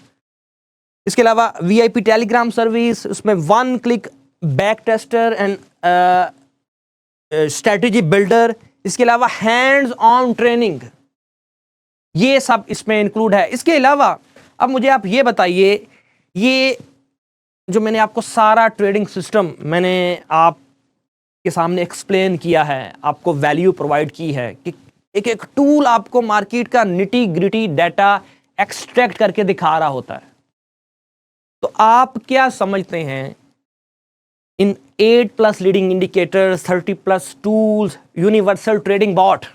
Speaker 1: इसके अलावा VIP टेलीग्राम सर्विस, उसमें 1 click back tester and strategy builder, इसके अलावा हैंड्स ऑन ट्रेनिंग, ये सब इसमें इंक्लूड है। इसके अलावा अब मुझे आप ये बताइए, ये जो मैंने आपको सारा ट्रेडिंग सिस्टम मैंने आपके सामने एक्सप्लेन किया है, आपको वैल्यू प्रोवाइड की है कि एक एक टूल आपको मार्केट का निटी ग्रिटी डाटा एक्सट्रैक्ट करके दिखा रहा होता है, तो आप क्या समझते हैं इन 8+ leading indicators, 30+ tools, universal trading bot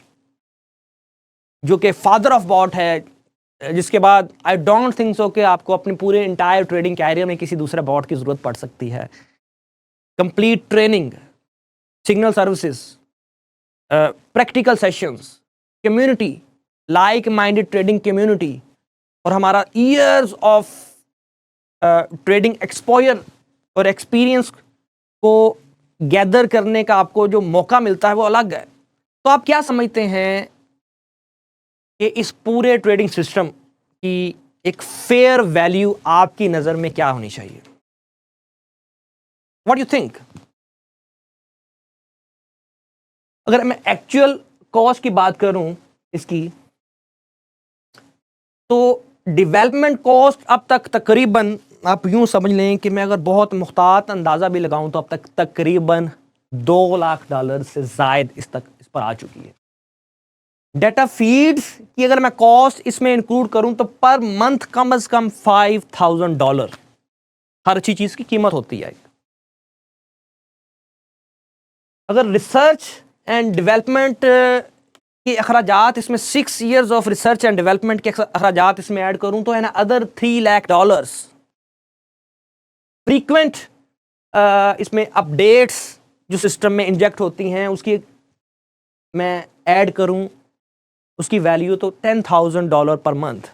Speaker 1: जो कि फादर ऑफ बॉट है, जिसके बाद आई डोंट थिंक सो कि आपको अपने पूरे इंटायर ट्रेडिंग कैरियर में किसी दूसरे बॉट की ज़रूरत पड़ सकती है। Complete training, signal services, practical sessions, community, like minded trading community, और हमारा ईयर्स ऑफ ट्रेडिंग एक्सपोजर और एक्सपीरियंस को गैदर करने का आपको जो मौका मिलता है वो अलग है। तो आप क्या समझते हैं कि इस पूरे ट्रेडिंग सिस्टम की एक फेयर वैल्यू आपकी नज़र में क्या होनी चाहिए? What you think? अगर मैं एक्चुअल कॉस्ट की बात करूं इसकी, तो डेवलपमेंट कॉस्ट अब तक तकरीबन, आप यूं समझ लें कि मैं अगर बहुत मुख्तात अंदाज़ा भी लगाऊं तो अब तक तकरीबन $2 लाख से ज़ायद इस पर आ चुकी है। डाटा फीड्स की अगर मैं कॉस्ट इसमें इंक्लूड करूं तो पर मंथ कम से कम $5,000 हर अच्छी चीज़ की कीमत होती है। अगर रिसर्च एंड डेवलपमेंट के अखराजात इसमें 6 years of research and development के अखराजात इसमें ऐड करूं तो है ना अदर $3 लाख। फ्रीक्वेंट इसमें अपडेट्स जो सिस्टम में इंजेक्ट होती हैं उसकी मैं ऐड करूं, उसकी वैल्यू तो $10,000 पर मंथ।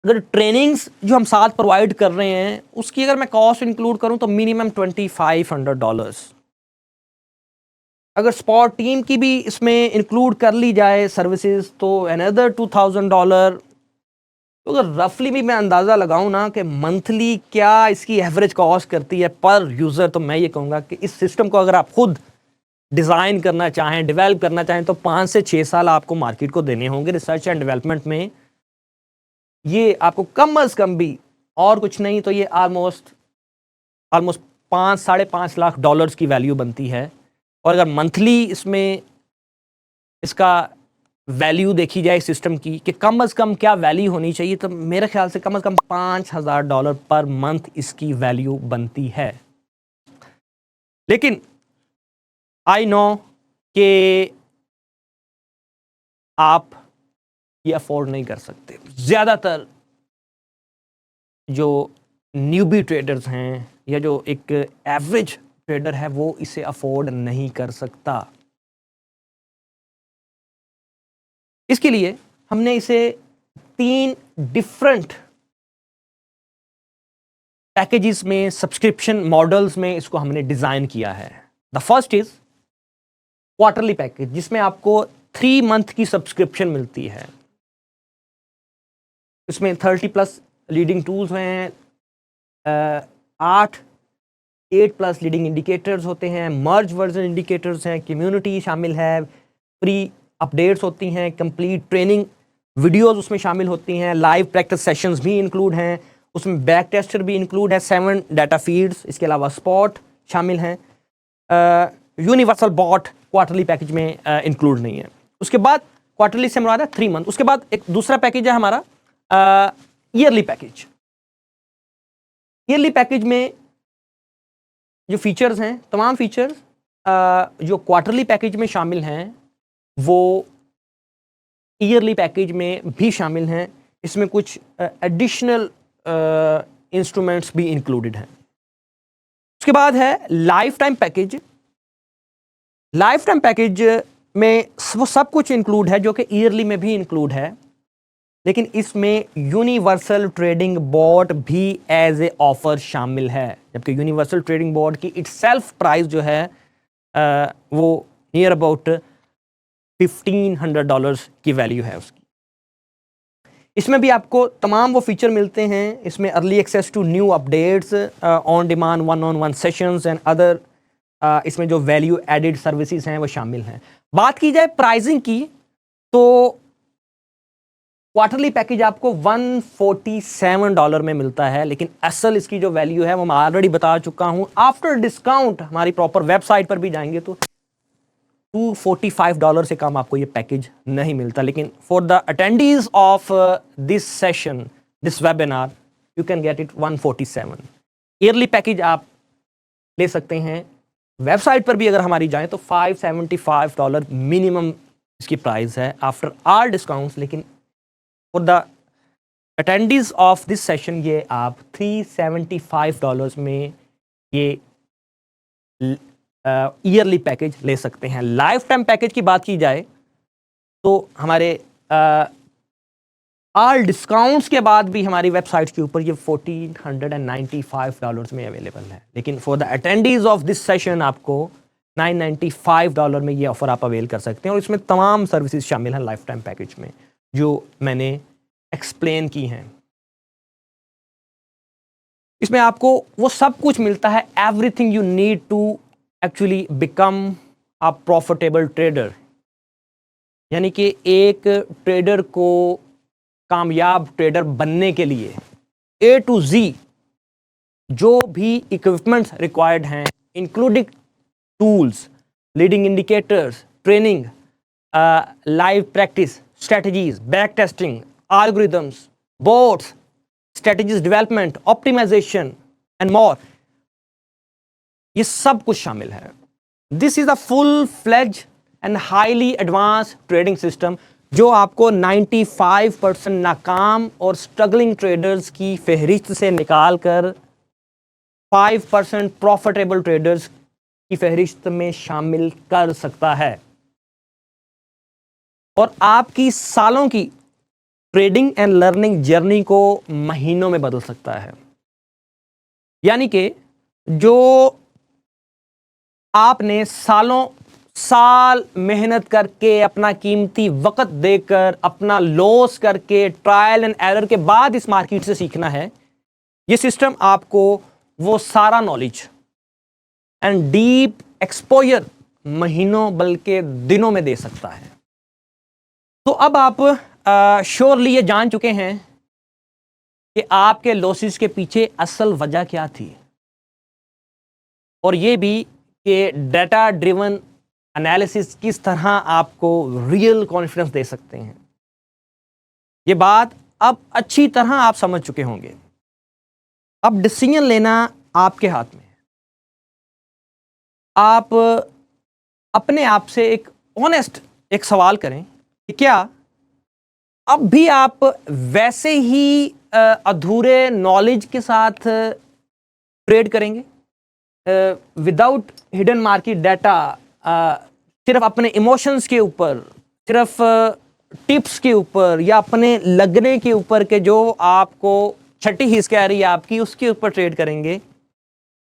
Speaker 1: अगर ट्रेनिंग्स जो हम साथ प्रोवाइड कर रहे हैं उसकी अगर मैं कॉस्ट इंक्लूड करूं तो मिनिमम $2,500। अगर स्पॉट टीम की भी इसमें इंक्लूड कर ली जाए सर्विसेज तो अनदर $2,000। तो अगर रफली भी मैं अंदाज़ा लगाऊं ना कि मंथली क्या इसकी एवरेज कॉस्ट करती है पर यूज़र, तो मैं ये कहूँगा कि इस सिस्टम को अगर आप खुद डिज़ाइन करना चाहें, डेवलप करना चाहें तो 5 से 6 साल आपको मार्केट को देने होंगे रिसर्च एंड डेवलपमेंट में। ये आपको कम अज़ कम भी और कुछ नहीं तो ये ऑलमोस्ट $5-5.5 लाख की वैल्यू बनती है। और अगर मंथली इसमें इसका वैल्यू देखी जाए सिस्टम की कि कम से कम क्या वैल्यू होनी चाहिए, तो मेरे ख्याल से कम $5,000 पर मंथ इसकी वैल्यू बनती है। लेकिन आई नो कि आप ये अफोर्ड नहीं कर सकते। ज़्यादातर जो न्यूबी ट्रेडर्स हैं या जो एक एवरेज ट्रेडर है वो इसे अफोर्ड नहीं कर सकता। इसके लिए हमने इसे 3 डिफरेंट पैकेजेस में, सब्सक्रिप्शन मॉडल्स में इसको हमने डिज़ाइन किया है। The first is quarterly package, जिसमें आपको 3 मंथ की सब्सक्रिप्शन मिलती है। इसमें 30+ लीडिंग टूल्स हैं, 8+ लीडिंग इंडिकेटर्स होते हैं, मर्ज वर्जन इंडिकेटर्स हैं, कम्युनिटी शामिल है, फ्री अपडेट्स होती हैं, कंप्लीट ट्रेनिंग वीडियोस उसमें शामिल होती हैं, लाइव प्रैक्टिस सेशंस भी इंक्लूड हैं, उसमें बैक टेस्टर भी इंक्लूड है, 7 डाटा फीड्स, इसके अलावा स्पॉट शामिल हैं। यूनिवर्सल बॉट क्वार्टरली पैकेज में इंक्लूड नहीं है। उसके बाद क्वार्टरली से मुराद है 3 मंथ। उसके बाद एक दूसरा पैकेज है हमारा ईयरली पैकेज। ईयरली पैकेज में जो फीचर्स हैं, तमाम फीचर्स जो क्वार्टरली पैकेज में शामिल हैं वो ईयरली पैकेज में भी शामिल हैं। इसमें कुछ एडिशनल इंस्ट्रूमेंट्स भी इंक्लूडेड हैं। उसके बाद है life time package. Life time package में वो सब कुछ इंक्लूड है जो कि ईयरली में भी इंक्लूड है, लेकिन इसमें यूनिवर्सल ट्रेडिंग बोर्ड भी एज ए ऑफर शामिल है, जबकि यूनिवर्सल ट्रेडिंग बोर्ड की इटसेल्फ प्राइस जो है वो नियर अबाउट $1,500 की वैल्यू है उसकी। इसमें भी आपको तमाम वो फीचर मिलते हैं। इसमें early access to new updates, on demand 1-on-1 sessions and other, इसमें जो वैल्यू एडिड सर्विसेज हैं वो शामिल हैं। बात की जाए प्राइसिंग की तो क्वार्टरली पैकेज आपको $147 में मिलता है, लेकिन असल इसकी जो वैल्यू है वो मैं ऑलरेडी बता चुका हूं। आफ्टर डिस्काउंट हमारी प्रॉपर वेबसाइट पर भी जाएंगे तो $245 से कम आपको ये पैकेज नहीं मिलता। लेकिन for the attendees of this session, this webinar, you can get it 147। Yearly package आप ले सकते हैं। वेबसाइट पर भी अगर हमारी जाएं तो $575 मिनिमम इसकी प्राइस है आफ्टर आर डिस्काउंट्स। लेकिन for the attendees of this session ये आप $375 में ये ईयरली पैकेज ले सकते हैं। लाइफ टाइम पैकेज की बात की जाए तो हमारे ऑल डिस्काउंट्स के बाद भी हमारी वेबसाइट के ऊपर ये $1,495 में अवेलेबल है, लेकिन for the attendees of this session आपको $995 में ये ऑफर आप अवेल कर सकते हैं। और इसमें तमाम सर्विसेज शामिल हैं लाइफ टाइम पैकेज में जो मैंने एक्सप्लेन की हैं। इसमें आपको वो सब कुछ मिलता है, everything you need to actually become a profitable trader. यानी कि एक ट्रेडर को कामयाब ट्रेडर बनने के लिए A to Z जो भी इक्विपमेंट्स रिक्वायर्ड हैं, including tools, leading indicators, training, live practice, strategies, back testing, algorithms, bots, strategies development, optimization and more, ये सब कुछ शामिल है। This is a full fledge and highly advance trading system जो आपको 95% नाकाम और स्ट्रगलिंग ट्रेडर्स की फहरिस्त से निकाल कर 5% प्रॉफिटेबल ट्रेडर्स की फहरिस्त में शामिल कर सकता है और आपकी सालों की ट्रेडिंग एंड लर्निंग जर्नी को महीनों में बदल सकता है। यानी कि जो आपने सालों साल मेहनत करके, अपना कीमती वक्त देकर, अपना लॉस करके, ट्रायल एंड एरर के बाद इस मार्केट से सीखना है, ये सिस्टम आपको वो सारा नॉलेज एंड डीप एक्सपोजर महीनों बल्कि दिनों में दे सकता है। तो अब आप श्योरली ये जान चुके हैं कि आपके लॉसेस के पीछे असल वजह क्या थी और ये भी कि डाटा ड्रिवन एनालिसिस किस तरह आपको रियल कॉन्फिडेंस दे सकते हैं, ये बात अब अच्छी तरह आप समझ चुके होंगे। अब डिसीजन लेना आपके हाथ में है। आप अपने आप से एक ऑनेस्ट एक सवाल करें कि क्या अब भी आप वैसे ही अधूरे नॉलेज के साथ ट्रेड करेंगे, विदाउट हिडन मार्केट डाटा, सिर्फ अपने इमोशंस के ऊपर, सिर्फ टिप्स के ऊपर या अपने लगने के ऊपर के जो आपको छठी हिस्स कह रही है आपकी, उसके ऊपर ट्रेड करेंगे,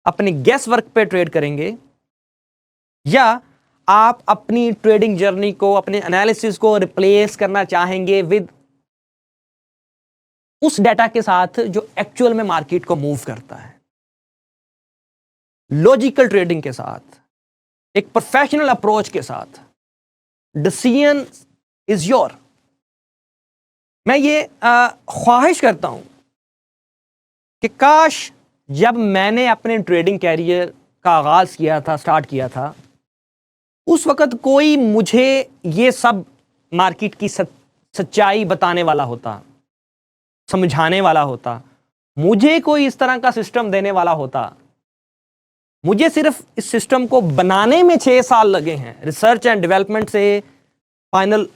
Speaker 1: अपने गेस वर्क पे ट्रेड करेंगे, या आप अपनी ट्रेडिंग जर्नी को, अपने एनालिसिस को रिप्लेस करना चाहेंगे विद उस डाटा के साथ जो एक्चुअल में मार्केट को मूव करता है, लॉजिकल ट्रेडिंग के साथ, एक प्रोफेशनल अप्रोच के साथ। Decision is your. मैं ये ख्वाहिश करता हूं कि काश जब मैंने अपने ट्रेडिंग कैरियर का आगाज किया था, स्टार्ट किया था, उस वक्त कोई मुझे ये सब मार्केट की सच्चाई बताने वाला होता, समझाने वाला होता, मुझे कोई इस तरह का सिस्टम देने वाला होता। मुझे सिर्फ इस सिस्टम को बनाने में 6 साल लगे हैं, रिसर्च एंड डेवलपमेंट से फाइनल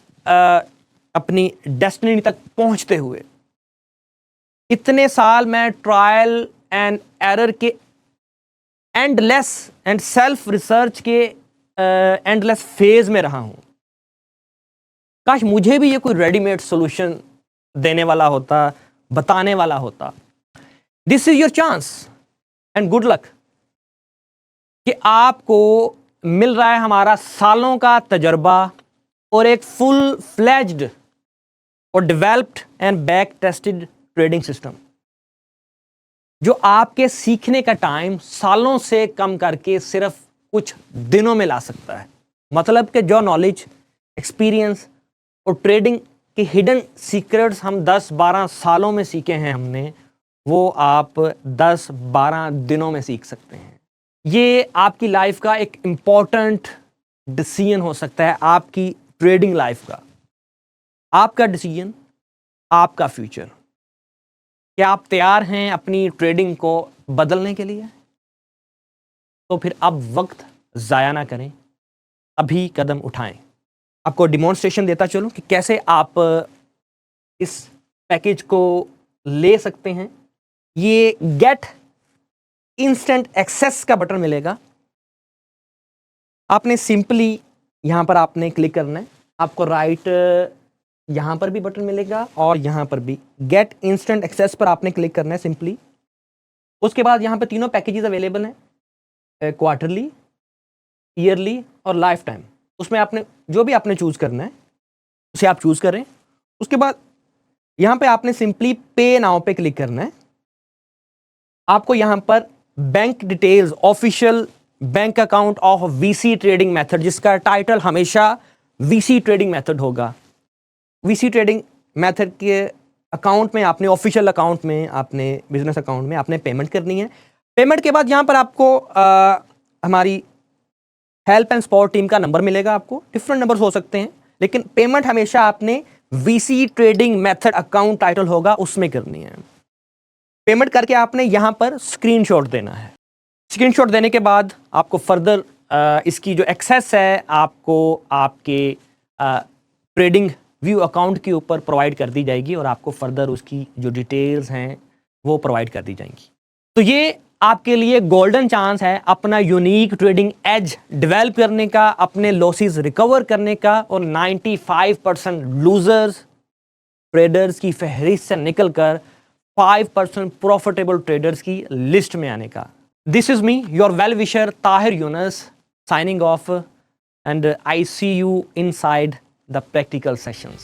Speaker 1: अपनी डेस्टिनी तक पहुंचते हुए। इतने साल मैं ट्रायल एंड एरर के एंडलेस एंड सेल्फ रिसर्च के एंडलेस फेज में रहा हूं। काश मुझे भी ये कोई रेडीमेड सॉल्यूशन देने वाला होता, बताने वाला होता। This is your chance and good luck कि आपको मिल रहा है हमारा सालों का तजर्बा और एक फुल फ्लेज्ड और developed and back tested trading system, जो आपके सीखने का टाइम सालों से कम करके सिर्फ कुछ दिनों में ला सकता है। मतलब कि जो नॉलेज, एक्सपीरियंस और ट्रेडिंग के हिडन सीक्रेट्स हम 10-12 सालों में सीखे हैं हमने, वो आप 10-12 दिनों में सीख सकते हैं। ये आपकी लाइफ का एक इम्पॉर्टेंट डिसीजन हो सकता है, आपकी ट्रेडिंग लाइफ का। आपका डिसीजन, आपका फ्यूचर। क्या आप तैयार हैं अपनी ट्रेडिंग को बदलने के लिए? तो फिर अब वक्त ज़ाया ना करें, अभी कदम उठाएं। आपको डिमॉन्स्ट्रेशन देता चलूं कि कैसे आप इस पैकेज को ले सकते हैं। ये गेट इंस्टेंट एक्सेस का बटन मिलेगा। आपने सिंपली यहाँ पर आपने क्लिक करना है। आपको राइट यहाँ पर भी बटन मिलेगा और यहाँ पर भी गेट इंस्टेंट एक्सेस पर आपने क्लिक करना है सिंपली। उसके बाद यहाँ पर तीनों पैकेजेस अवेलेबल हैं, क्वार्टरली, ईयरली और लाइफ टाइम। उसमें आपने जो भी आपने चूज़ करना है उसे आप चूज़ करें। उसके बाद यहाँ पे आपने सिंपली पे नाउ पे क्लिक करना है। आपको यहाँ पर bank details, official bank account of VC trading method, जिसका टाइटल हमेशा वीसी ट्रेडिंग मेथड होगा। वीसी ट्रेडिंग मेथड के अकाउंट में आपने, ऑफिशियल अकाउंट में आपने, बिजनेस अकाउंट में आपने पेमेंट करनी है। पेमेंट के बाद यहाँ पर आपको हमारी हेल्प एंड सपोर्ट टीम का नंबर मिलेगा। आपको डिफरेंट नंबर्स हो सकते हैं, लेकिन पेमेंट हमेशा आपने VC trading method account title होगा उसमें करनी है। पेमेंट करके आपने यहाँ पर स्क्रीनशॉट देना है। स्क्रीनशॉट देने के बाद आपको फर्दर इसकी जो एक्सेस है आपको आपके ट्रेडिंग व्यू अकाउंट के ऊपर प्रोवाइड कर दी जाएगी और आपको फर्दर उसकी जो डिटेल्स हैं वो प्रोवाइड कर दी जाएंगी। तो ये आपके लिए गोल्डन चांस है अपना यूनिक ट्रेडिंग एज डेवलप करने का, अपने लॉसेस रिकवर करने का और 95% लूजर्स ट्रेडर्स की फहरिस्त से निकलकर 5% प्रॉफिटेबल ट्रेडर्स की लिस्ट में आने का। This is me, your well wisher Tahir Yunus, signing off, and I see you inside the practical sessions.